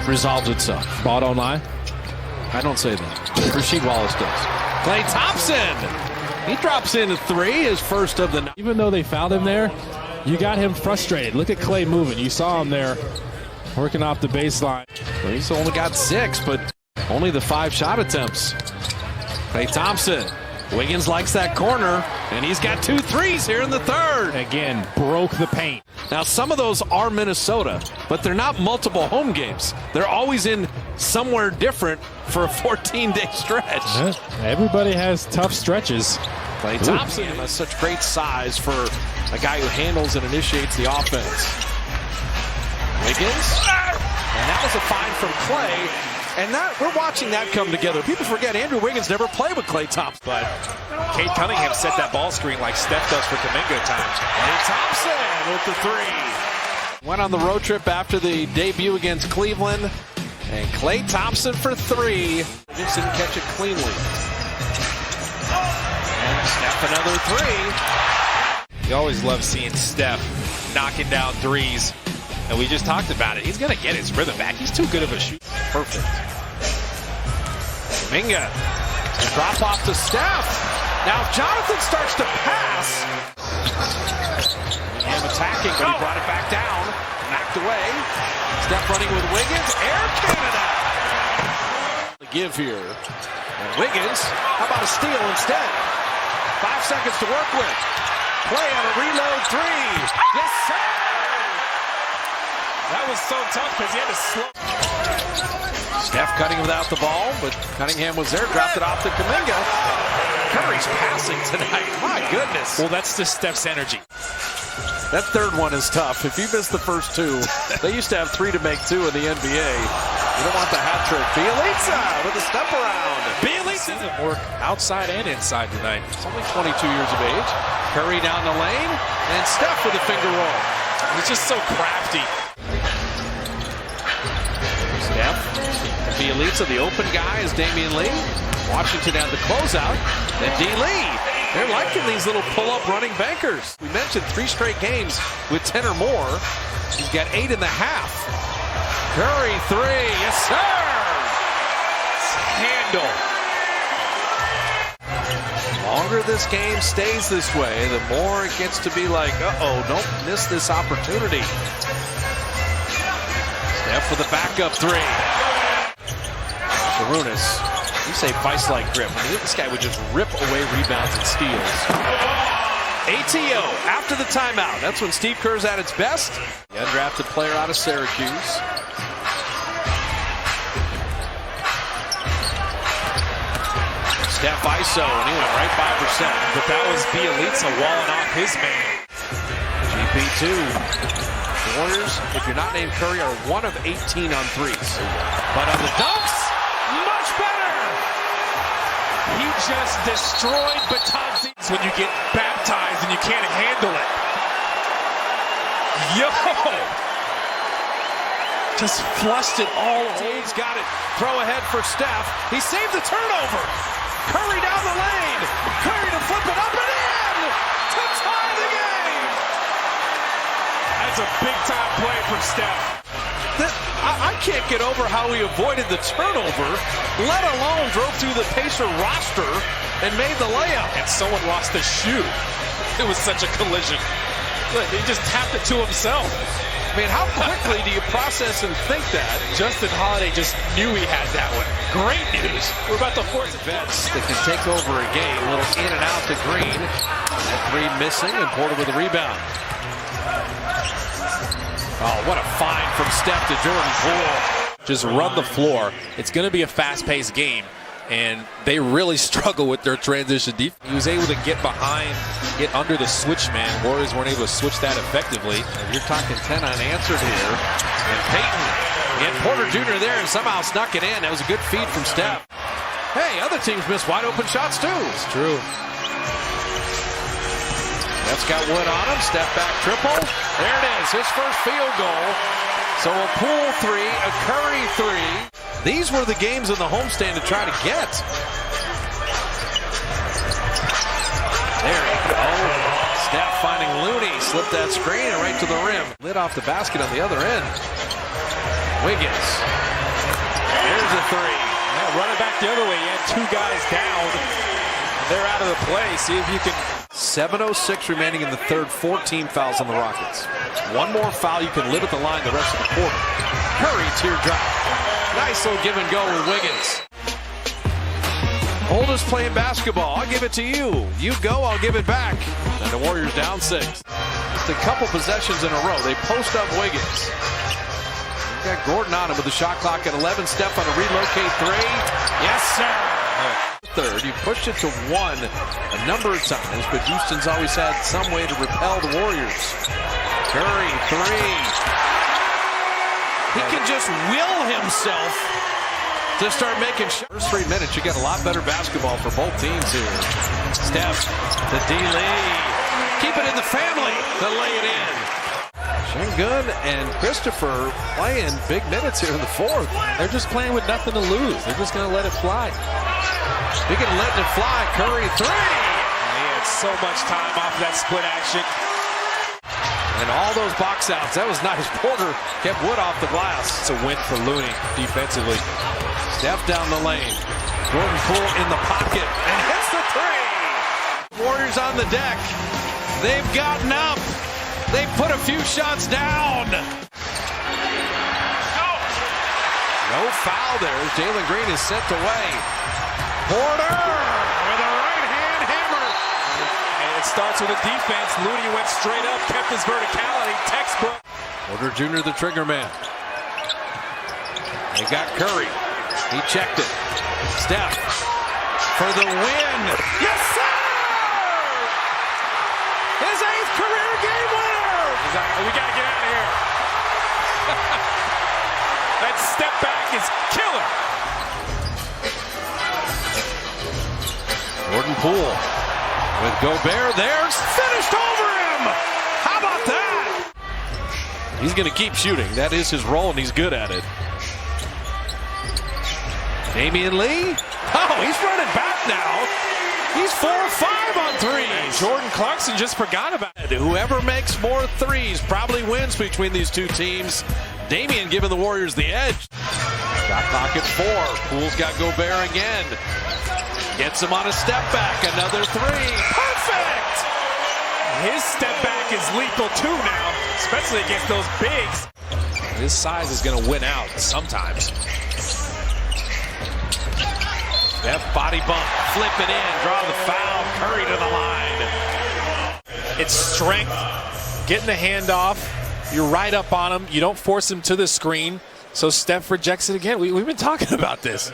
resolves itself. Ball don't lie. I don't say that. Rasheed Wallace does. Klay Thompson. He drops in a 3, his first of the night. Even though they fouled him there, you got him frustrated. Look at Klay moving. You saw him there working off the baseline. Well, he's only got 6, but only the 5 shot attempts. Klay Thompson. Wiggins likes that corner, and he's got 2 threes here in the third. Again, broke the paint. Now, some of those are Minnesota, but they're not multiple home games. They're always in somewhere different for a 14-day stretch. Yeah, everybody has tough stretches. Klay Thompson has such great size for a guy who handles and initiates the offense. Wiggins, and that was a find from Klay. And that we're watching that come together. People forget Andrew Wiggins never played with Klay Thompson. But Cade Cunningham set that ball screen like Steph does for Kuminga at times. Klay Thompson with the 3. Went on the road trip after the debut against Cleveland. And Klay Thompson for 3. Just didn't catch it cleanly. And Steph another 3. You always love seeing Steph knocking down threes. And we just talked about it. He's going to get his rhythm back. He's too good of a shooter. Perfect. Kuminga. Drop off to Steph. Now Jonathan starts to pass. Cunningham attacking, but he brought it back down. Knocked away. Steph running with Wiggins. Air Canada. The give here. And Wiggins, how about a steal instead? 5 seconds to work with. Play on a reload 3. Yes, sir. That was so tough because he had to slow. Steph cutting without the ball, but Cunningham was there, dropped it off to Kuminga. Curry's passing tonight. My goodness. Well, that's just Steph's energy. That third one is tough. If you miss the first 2, they used to have 3 to make 2 in the NBA. You don't want the hat trick. Bielitsa with a step around. Bielitsa work outside and inside tonight. He's only 22 years of age. Curry down the lane, and Steph with a finger roll. He's just so crafty. Steph, Bielitsa, the open guy is Damian Lee. Washington had the closeout. Then D. Lee. They're liking these little pull-up running bankers. We mentioned 3 straight games with 10 or more. He's got 8 in the half. Curry 3. Yes, sir. Handle. The longer this game stays this way, the more it gets to be like, uh-oh, don't miss this opportunity. Steph with a backup 3. Sarunas. You say vice-like grip. I mean, this guy would just rip away rebounds and steals. ATO after the timeout. That's when Steve Kerr's at its best. The undrafted player out of Syracuse. Steph ISO, and he went right 5%. But that was Bielitsa walling off his man. GP2. The Warriors, if you're not named Curry, are 1 of 18 on 3s. But on the dunks, much better. He just destroyed Batanzi. When you get baptized and you can't handle it. Yo! Just flushed it all over. He's got it. Throw ahead for Steph. He saved the turnover. Curry down the lane. Curry to flip it up and in to tie the game. That's a big-time play from Steph. I can't get over how he avoided the turnover, let alone drove through the Pacer roster and made the layup. And someone lost a shoe. It was such a collision. Look, he just tapped it to himself. I mean, how quickly do you process and think that? Justin Holiday just knew he had that one. Great news. We're about to force events that can take over a game. A little in and out to Green. That 3 missing, and Porter with a rebound. Oh, what a find from Steph to Jordan Poole. Just run the floor. It's going to be a fast-paced game, and they really struggle with their transition defense. He was able to get behind, get under the switch man. Warriors weren't able to switch that effectively. You're talking 10 unanswered here. And Payton and Porter Jr. there and somehow snuck it in. That was a good feed from Steph. Hey, other teams miss wide open shots too. It's true. Steph's got Wood on him. Step back triple. There it is. His first field goal. So a Poole 3, a Curry 3. These were the games in the homestand to try to get. There you go. Steph finding Looney. Slipped that screen and right to the rim. Lit off the basket on the other end. Wiggins. Here's a three. Yeah, running back the other way. You had two guys down. They're out of the play. See if you can. 7:06 remaining in the third. 14 fouls on the Rockets. One more foul, you can live at the line the rest of the quarter. Curry teardrop. Nice little give and go with Wiggins. Oldest playing basketball. I'll give it to you. You go, I'll give it back. And the Warriors down 6. Just a couple possessions in a row. They post up Wiggins. You got Gordon on him with the shot clock at 11. Steph on a relocate three. Yes, sir. Third, you pushed it to 1 a number of times, but Houston's always had some way to repel the Warriors. Curry, 3. He can just will himself to start making shots. First 3 minutes, you get a lot better basketball for both teams here. Steph to D-Lee. Keep it in the family to lay it in. Şengün and Christopher playing big minutes here in the fourth. They're just playing with nothing to lose. They're just going to let it fly. Speaking of letting it fly, Curry, 3. He had so much time off that split action. And all those box outs. That was nice. Porter kept Wood off the glass. It's a win for Looney defensively. Steph down the lane. Jordan Poole in the pocket and hits the 3. Warriors on the deck. They've gotten up. They've put a few shots down. No foul there. Jalen Green is sent away. Porter with a right-hand hammer. And it starts with a defense. Looney went straight up, kept his verticality. Textbook. Porter Jr., the trigger man. They got Curry. He checked it. Steph for the win. Yes, sir! His 8th career game winner. We got to get out of here. That step back is killer. Jordan Poole with Gobert there. Finished over him. How about that? He's going to keep shooting. That is his role, and he's good at it. Damian Lee. Oh, he's running back now. He's 4 or 5 on 3s. Jordan Clarkson just forgot about it. Whoever makes more 3s probably wins between these two teams. Damian giving the Warriors the edge. Shot clock at 4. Poole's got Gobert again. Gets him on a step back. Another 3. Perfect! His step back is lethal too now, especially against those bigs. His size is going to win out sometimes. Steph body bump, flip it in, draw the foul, Curry to the line. It's strength, getting the handoff. You're right up on him. You don't force him to the screen. So Steph rejects it again. We've been talking about this.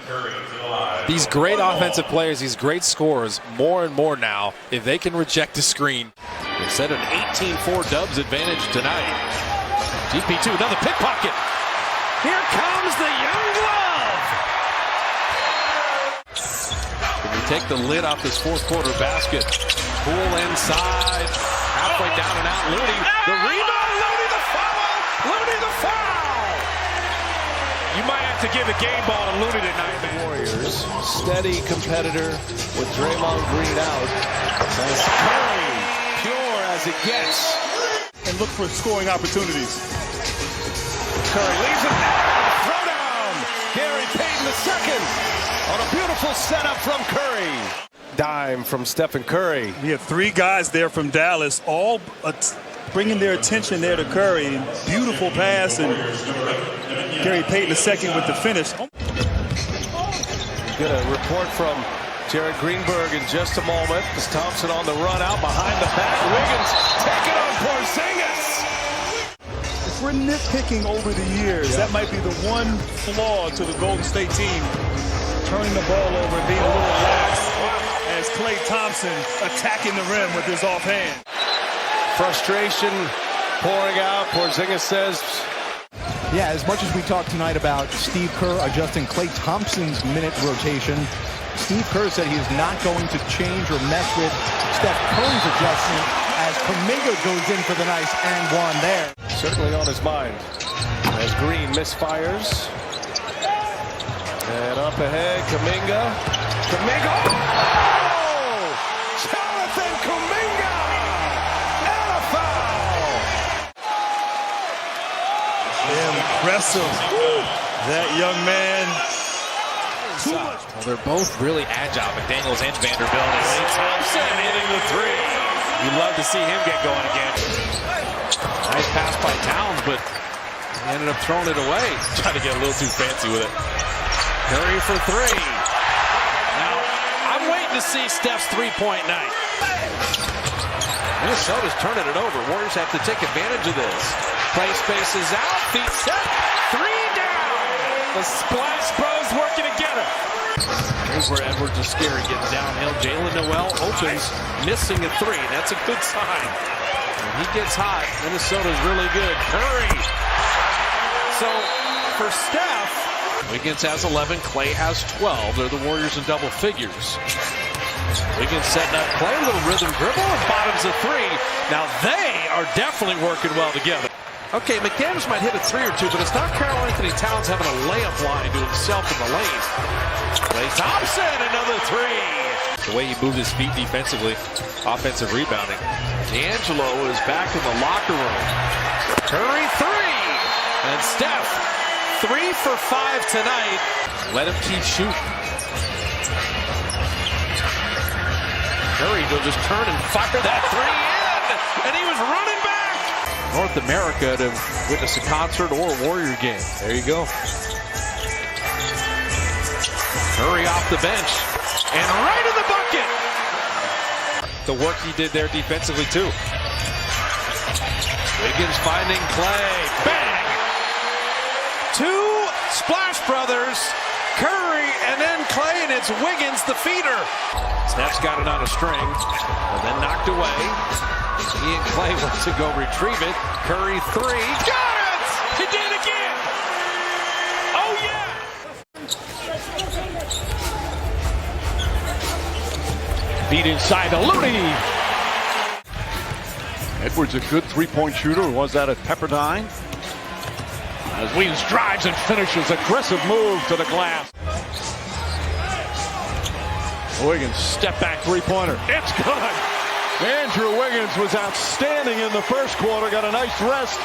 These great offensive players, these great scorers, more and more now, if they can reject the screen. They set an 18-4 Dubs advantage tonight. GP2, another pickpocket. Here comes the young glove. Can we take the lid off this fourth quarter basket? Poole inside, halfway down and out. Looney, the rebound. Looney the foul. Looney the foul. You might have to give the game ball to Looney tonight, man. Warriors, steady competitor with Draymond Green out. As Curry, pure as it gets. And look for scoring opportunities. Curry leaves it there. Throw down. Gary Payton II on a beautiful setup from Curry. Dime from Stephen Curry. We have 3 guys there from Dallas, all bringing their attention there to Curry. Beautiful pass, and Gary Payton II with the finish. We'll get a report from Jared Greenberg in just a moment. As Thompson on the run out behind the back. Wiggins taking on Porzingis. If we're nitpicking over the years, that might be the one flaw to the Golden State team. Turning the ball over and being a little lax as Klay Thompson attacking the rim with his offhand. Frustration pouring out. Porzingis says, yeah, as much as we talked tonight about Steve Kerr adjusting Klay Thompson's minute rotation, Steve Kerr said he is not going to change or mess with Steph Curry's adjustment as Kuminga goes in for the nice and one there. Certainly on his mind as Green misfires. And up ahead, Kuminga. Oh! Jonathan Kuminga! Impressive. That young man. Well, they're both really agile, McDaniels and Vanderbilt. And Klay Thompson hitting the three. You'd love to see him get going again. Nice pass by Towns, but he ended up throwing it away. Trying to get a little too fancy with it. Curry for three. Now, I'm waiting to see Steph's three-point night. Minnesota's turning it over. Warriors have to take advantage of this. Play spaces out, feet set, three down. The Splash Bros working together. Here's where Edwards is scary, getting downhill. Jalen Noel opens, missing a three. That's a good sign. When he gets hot, Minnesota's really good. Curry. So, for Steph, Wiggins has 11, Klay has 12. They're the Warriors in double figures. Wiggins setting up Klay, a little rhythm dribble, and bottoms a three. Now they are definitely working well together. Okay, McDaniels might hit a three or two, but it's not Karl Anthony Towns having a layup line to himself in the lane. Klay Thompson, another three. The way he moved his feet defensively, offensive rebounding. D'Angelo is back in the locker room. Curry three. And Steph, 3 for 5 tonight. Let him keep shooting. Curry will just turn and fire that three in. And he was running back. North America to witness a concert or a Warrior game. There you go. Curry off the bench. And right in the bucket. The work he did there defensively, too. Wiggins finding Klay. Bang! Two Splash Brothers. Curry and then Klay, and it's Wiggins, the feeder. Steph's got it on a string, and then knocked away. He and Klay want to go retrieve it. Curry three. Got it! He did it again! Oh, yeah! Feed inside to Looney. Edwards, a good three-point shooter. Was that at Pepperdine? As Wiggins drives and finishes, aggressive move to the glass. Wiggins, step back three-pointer. It's good. Andrew Wiggins was outstanding in the first quarter. Got a nice rest.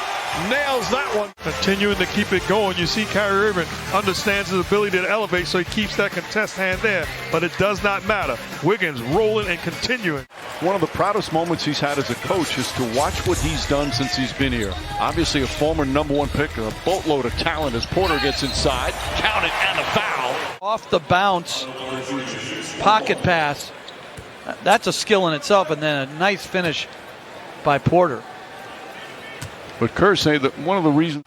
Nails that one. Continuing to keep it going. You see Kyrie Irving understands his ability to elevate, so he keeps that contest hand there. But it does not matter. Wiggins rolling and continuing. One of the proudest moments he's had as a coach is to watch what he's done since he's been here. Obviously a former #1 pick, a boatload of talent as Porter gets inside. Count it and a foul. Off the bounce, pocket pass. That's a skill in itself, and then a nice finish by Porter. But Kerr say that one of the reasons.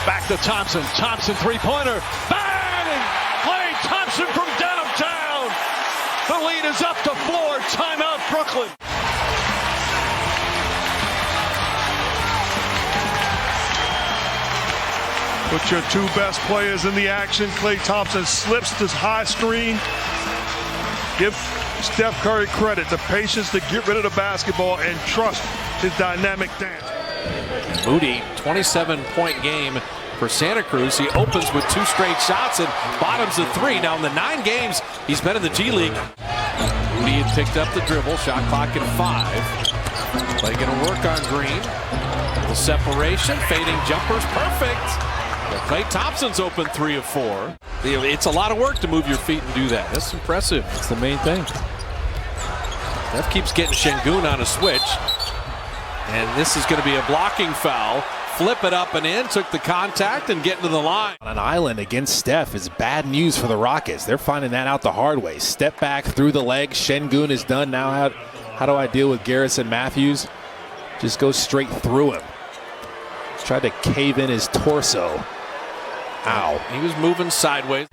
Back to Thompson. Thompson three-pointer. Bang! Klay Thompson from downtown. The lead is up to 4. Timeout, Brooklyn. Put your two best players in the action. Klay Thompson slips this high screen. Give Steph Curry credit, the patience to get rid of the basketball and trust his dynamic dance. Moody, 27-point game for Santa Cruz. He opens with 2 straight shots and bottoms a 3. Now in the 9 games he's been in the G League. Moody had picked up the dribble, shot clock at 5. Klay gonna work on Green. A little separation, fading jumpers, perfect. But Klay Thompson's open 3 of 4. It's a lot of work to move your feet and do that. That's impressive. That's the main thing. Steph keeps getting Şengün on a switch. And this is going to be a blocking foul. Flip it up and in, took the contact and get into the line. On an island against Steph is bad news for the Rockets. They're finding that out the hard way. Step back through the legs. Şengün is done. Now how do I deal with Garrison Matthews? Just go straight through him. Tried to cave in his torso. Ow. He was moving sideways.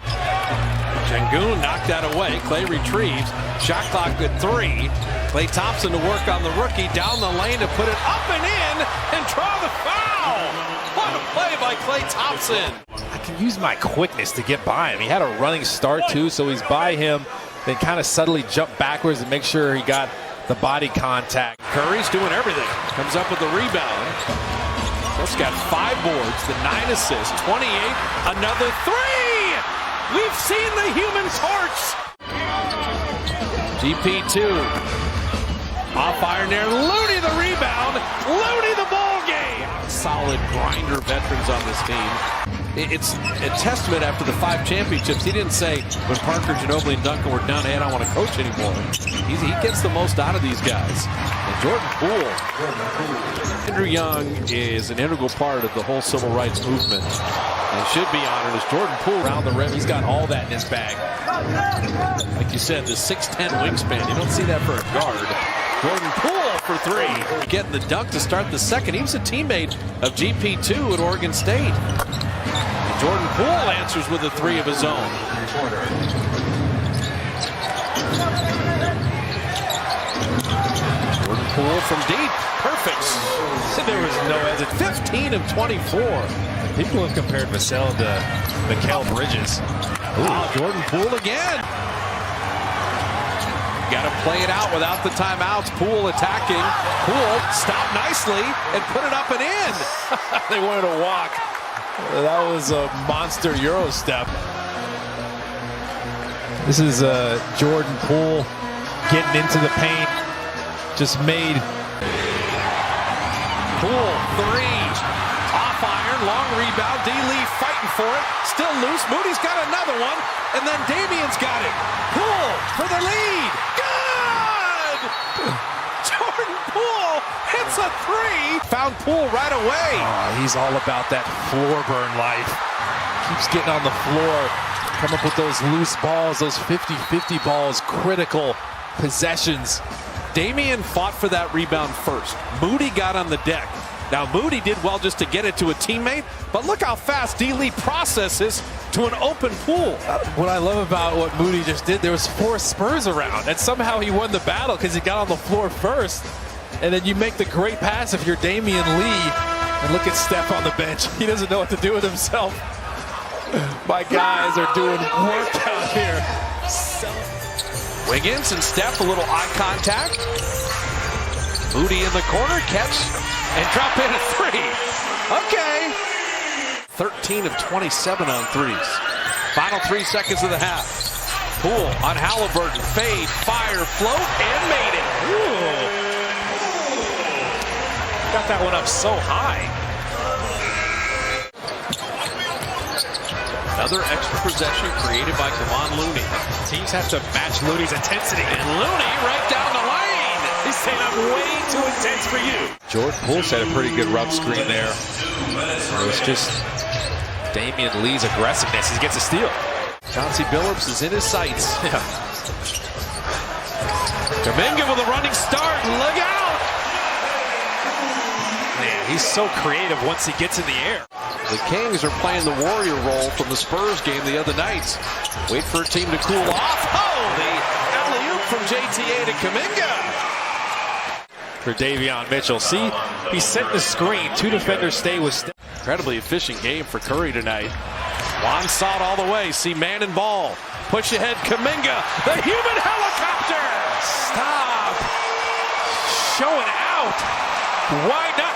Şengün knocked that away. Klay retrieves. Shot clock at 3. Klay Thompson to work on the rookie. Down the lane to put it up and in and draw the foul. What a play by Klay Thompson. I can use my quickness to get by him. He had a running start too, so he's by him, then kind of subtly jump backwards and make sure he got the body contact. Curry's doing everything. Comes up with the rebound. He's got 5 boards, the 9 assists, 28, another 3! We've seen the human torch! GP2. Off iron there, Looney the rebound, Looney the ball game! solid grinder veterans on this team. It's a testament after the 5 championships. He didn't say when Parker, Ginobili, and Duncan were done, hey, I don't want to coach anymore. He gets the most out of these guys. And Jordan Poole, Andrew Young is an integral part of the whole civil rights movement. And should be honored as Jordan Poole around the rim. He's got all that in his bag. Like you said, the 6'10" wingspan. You don't see that for a guard. Jordan Poole for 3. Getting the dunk to start the second. He was a teammate of GP2 at Oregon State. And Jordan Poole answers with a 3 of his own. Jordan Poole from deep. Perfect. There was no edge. 15 of 24. People have compared Vassell to Mikal Bridges. Wow, Jordan Poole again. Got to play it out without the timeouts. Poole attacking. Poole stopped nicely and put it up and in. They wanted to walk. That was a monster Euro step. This is Jordan Poole getting into the paint. Just made. Poole, 3. Off iron, long rebound. D-Lee fighting for it. Still loose. Moody's got another one. And then Damian's got it. Poole for the lead. Good! Jordan Poole hits a 3. Found Poole right away. He's all about that floor burn life. Keeps getting on the floor. Come up with those loose balls, those 50-50 balls, critical possessions. Damian fought for that rebound first. Moody got on the deck. Now, Moody did well just to get it to a teammate, but look how fast D-Lee processes to an open Poole. What I love about what Moody just did, there was 4 Spurs around, and somehow he won the battle because he got on the floor first. And then you make the great pass if you're Damian Lee. And look at Steph on the bench. He doesn't know what to do with himself. My guys are doing work out here. Wiggins and Steph, a little eye contact. Moody in the corner, catch, and drop in a 3. Okay. 13 of 27 on threes. Final 3 seconds of the half. Poole on Halliburton. Fade, fire, float, and made it. Ooh. Got that one up so high. Another extra possession created by Kevon Looney. Teams have to match Looney's intensity. And Looney right down the lane. He's saying, I'm way too intense for you. Jordan Poole had a pretty good rub screen there. It was just Damian Lee's aggressiveness. He gets a steal. Chauncey Billups is in his sights. Kuminga with a running start. Look out! Man, he's so creative once he gets in the air. The Kings are playing the Warrior role from the Spurs game the other night. Wait for a team to cool off. Oh, the alley-oop from JTA to Kuminga. For Davion Mitchell. See, he set the screen. 2 defenders stay with Steph. Incredibly efficient game for Curry tonight. Juan saw it all the way. See man and ball. Push ahead, Kuminga. The human helicopter. Stop. Showing out. Why not?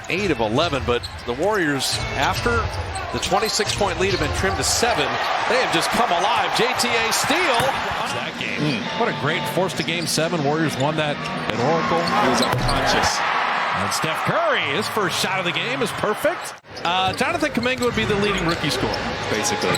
8 of 11, but the Warriors, after the 26-point lead, have been trimmed to 7. They have just come alive. JTA steal. That game. What a great force to game 7. Warriors won that at Oracle. He was unconscious. And Steph Curry, his first shot of the game is perfect. Jonathan Kuminga would be the leading rookie scorer. Basically.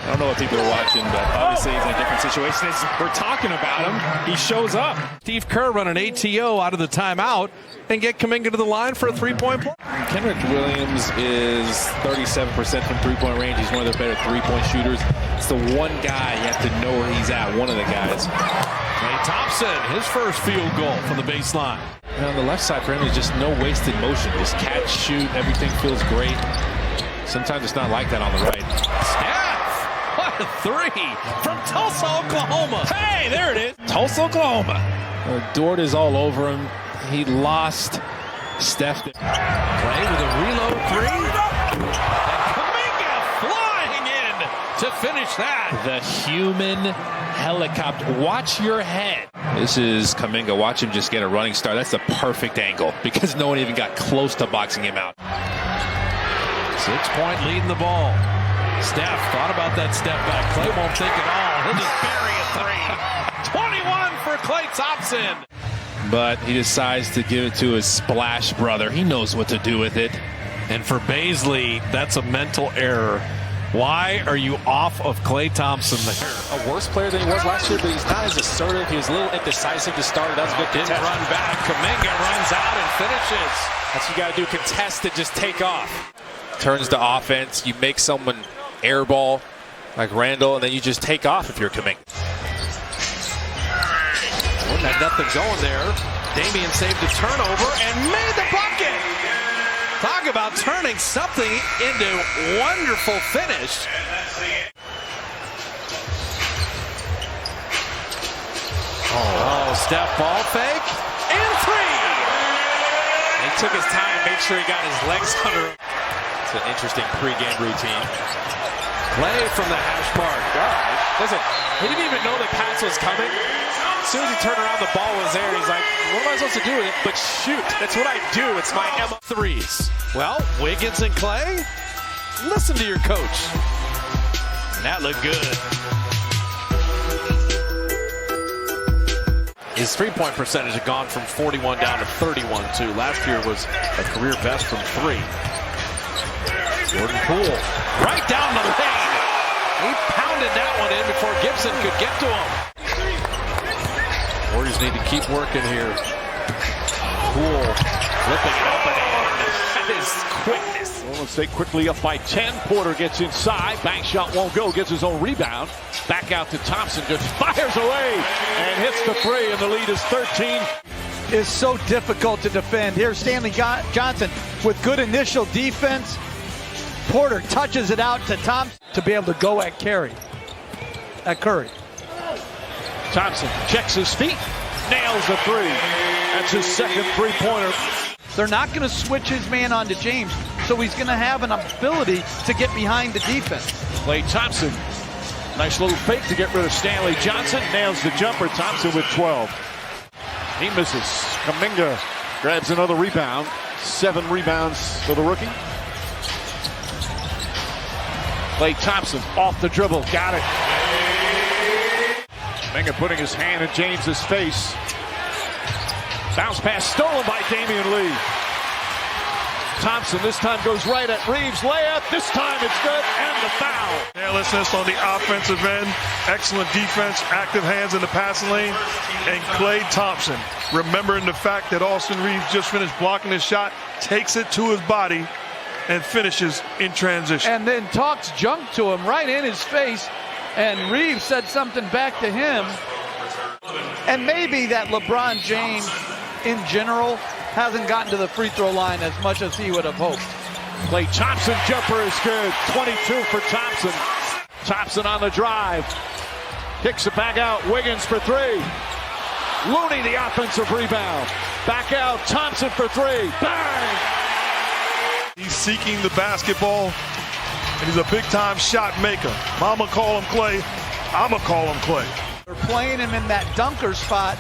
I don't know what people are watching, but obviously he's in a different situation. We're talking about him. He shows up. Steve Kerr run an ATO out of the timeout and get Kuminga to the line for a 3-point play. Kenrich Williams is 37% from three-point range. He's one of their better three-point shooters. It's the one guy you have to know where he's at, one of the guys. Klay Thompson, his first field goal from the baseline. And on the left side for him, there's just no wasted motion. Just catch, shoot, everything feels great. Sometimes it's not like that on the right. Steph! What a 3 from Tulsa, Oklahoma. Hey, there it is. Tulsa, Oklahoma. Dort is all over him. He lost Steph. Klay with a reload 3. And Kuminga flying in to finish that. The human helicopter. Watch your head. This is Kuminga. Watch him just get a running start. That's the perfect angle because no one even got close to boxing him out. 6-point lead in the ball. Steph thought about that step back. Klay won't think at all. He'll just bury a 3. 21 for Klay Thompson. but he decides to give it to his splash brother. He knows what to do with it. And for Baisley, that's a mental error. Why are you off of Klay Thompson there? A worse player than he was last year, but he's not as assertive. He was a little indecisive to start. That's a good Didn't contest. run back. Kuminga runs out and finishes. That's what you got to do. Contest and just take off. Turns to offense. You make someone airball like Randall, and then you just take off if you're Kuminga. Had nothing going there. Damian saved the turnover and made the bucket. Talk about turning something into wonderful finish. Oh, Steph ball fake and three. He took his time and made sure he got his legs under him. It's an interesting pregame routine. Play from the hash mark. All right. Listen, he didn't even know the pass was coming. As soon as he turned around, the ball was there. He's like, what am I supposed to do with it? But shoot, that's what I do. It's my MO. Threes. Well, Wiggins and Klay, listen to your coach. And that looked good. His three-point percentage had gone from 41 down to 31, too. Last year was a career best from three. Jordan Poole, right down the lane. He pounded that one in before Gibson could get to him. Warriors need to keep working here. Poole flipping it up and in. That is quickness. Golden State quickly up by 10. Porter gets inside. Bank shot won't go. Gets his own rebound. Back out to Thompson. Just fires away and hits the three. And the lead is 13. Is so difficult to defend. Here's Stanley Johnson with good initial defense. Porter touches it out to Thompson to be able to go at Curry. Thompson checks his feet. Nails the three. That's his second three-pointer. They're not going to switch his man onto James, so he's going to have an ability to get behind the defense. Klay Thompson. Nice little fake to get rid of Stanley Johnson. Nails the jumper. Thompson with 12. He misses. Kuminga grabs another rebound. 7 rebounds for the rookie. Klay Thompson off the dribble. Got it. Kuminga putting his hand in James's face. Bounce pass stolen by Damian Lee. Thompson this time goes right at Reeves. Layup. This time it's good. And the foul. Carelessness on the offensive end. Excellent defense. Active hands in the passing lane. And Klay Thompson, remembering the fact that Austin Reeves just finished blocking his shot, takes it to his body and finishes in transition. And then talks junk to him right in his face. And Reeves said something back to him. And maybe that LeBron James, in general, hasn't gotten to the free throw line as much as he would have hoped. Klay Thompson jumper is good. 22 for Thompson. Thompson on the drive. Kicks it back out. Wiggins for three. Looney the offensive rebound. Back out. Thompson for three. Bang! He's seeking the basketball, and he's a big-time shot maker. Mama call him Klay. I'ma call him Klay. They're playing him in that dunker spot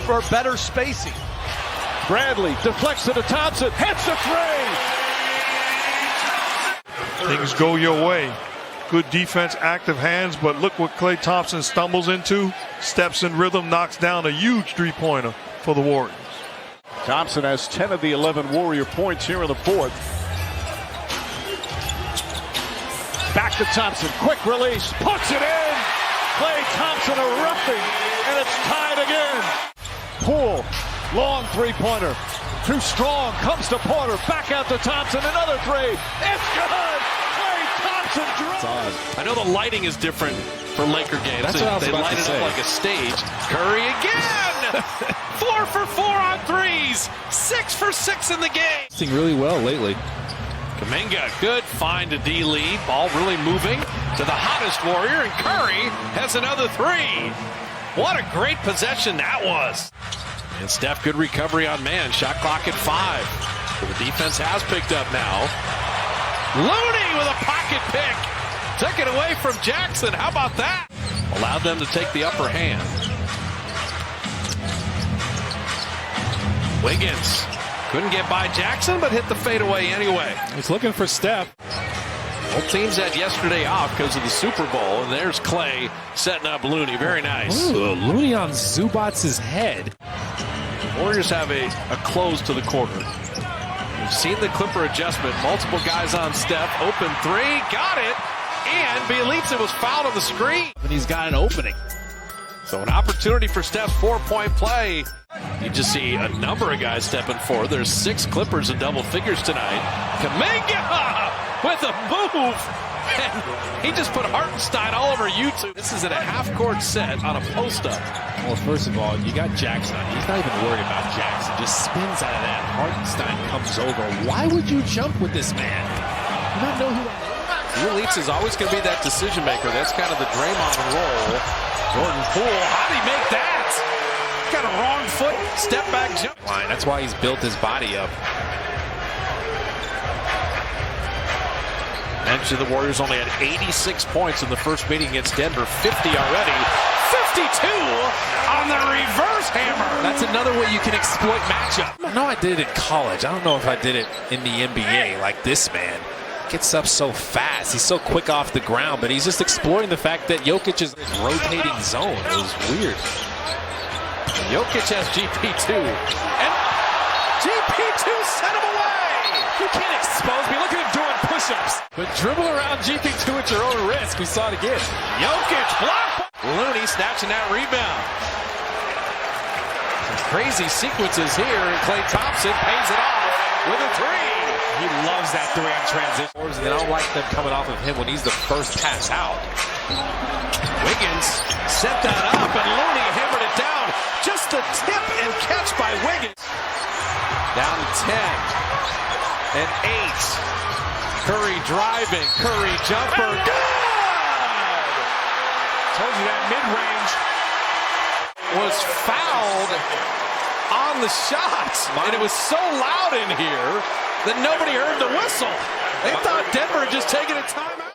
for better spacing. Bradley deflects it to Thompson. Hits the three. Things go your way. Good defense, active hands, but look what Klay Thompson stumbles into. Steps in rhythm, knocks down a huge three-pointer for the Warriors. Thompson has 10 of the 11 Warrior points here in the fourth. Back to Thompson. Quick release. Puts it in. Klay Thompson erupting. And it's tied again. Poole. Long three-pointer. Too strong. Comes to Porter. Back out to Thompson. Another three. It's good. Klay Thompson drives. I know the lighting is different for Laker games. That's what I was they about light to it say. up like a stage. Curry again. 4 for 4 on threes. 6 for 6 in the game. Doing really well lately. Kuminga, good find to D-Lee. Ball really moving to the hottest Warrior, and Curry has another three. What a great possession that was. And Steph, good recovery on man. Shot clock at 5. So the defense has picked up now. Looney with a pocket pick. Took it away from Jackson. How about that? Allowed them to take the upper hand. Wiggins couldn't get by Jackson, but hit the fadeaway anyway. He's looking for Steph. Both teams had yesterday off because of the Super Bowl, and there's Klay setting up Looney. Very nice. Ooh, Looney on Zubac's head. Warriors have a close to the quarter. We've seen the Clipper adjustment. Multiple guys on Steph. Open three. Got it. And Bjelica was fouled on the screen. And he's got an opening. So an opportunity for Steph's 4-point play. You just see a number of guys stepping forward. There's 6 Clippers in double figures tonight. Kuminga with a move. And he just put Hartenstein all over YouTube. This is in a half-court set on a post-up. Well, first of all, you got Jackson. He's not even worried about Jackson. Just spins out of that. Hartenstein comes over. Why would you jump with this man? You not know who that is? Bjelica is always going to be that decision maker. That's kind of the Draymond role. Jordan Poole, how did he make that? Got a wrong foot, step back jump line. That's why he's built his body up. Mentioned the Warriors only had 86 points in the first meeting against Denver. 50 already. 52 on the reverse hammer. That's another way you can exploit matchup. I know I did it in college. I don't know if I did it in the NBA like this man. Gets up so fast. He's so quick off the ground, but he's just exploring the fact that Jokic is in his rotating zone. It was weird. Jokic has GP2. And GP2 sent him away. You can't expose me. Look at him doing push-ups. But dribble around GP2 at your own risk. We saw it again. Jokic block. Looney snatching that rebound. Some crazy sequences here, and Klay Thompson pays it off with a three. He loves that three-on transition. And I don't like them coming off of him when he's the first pass out. Wiggins set that up, and Looney hammered it down. Just a tip and catch by Wiggins. Down to 10 and 8. Curry driving. Curry jumper. Good! Told you that mid-range was fouled on the shot. And it was so loud in here that nobody heard the whistle. They thought Denver had just taken a timeout.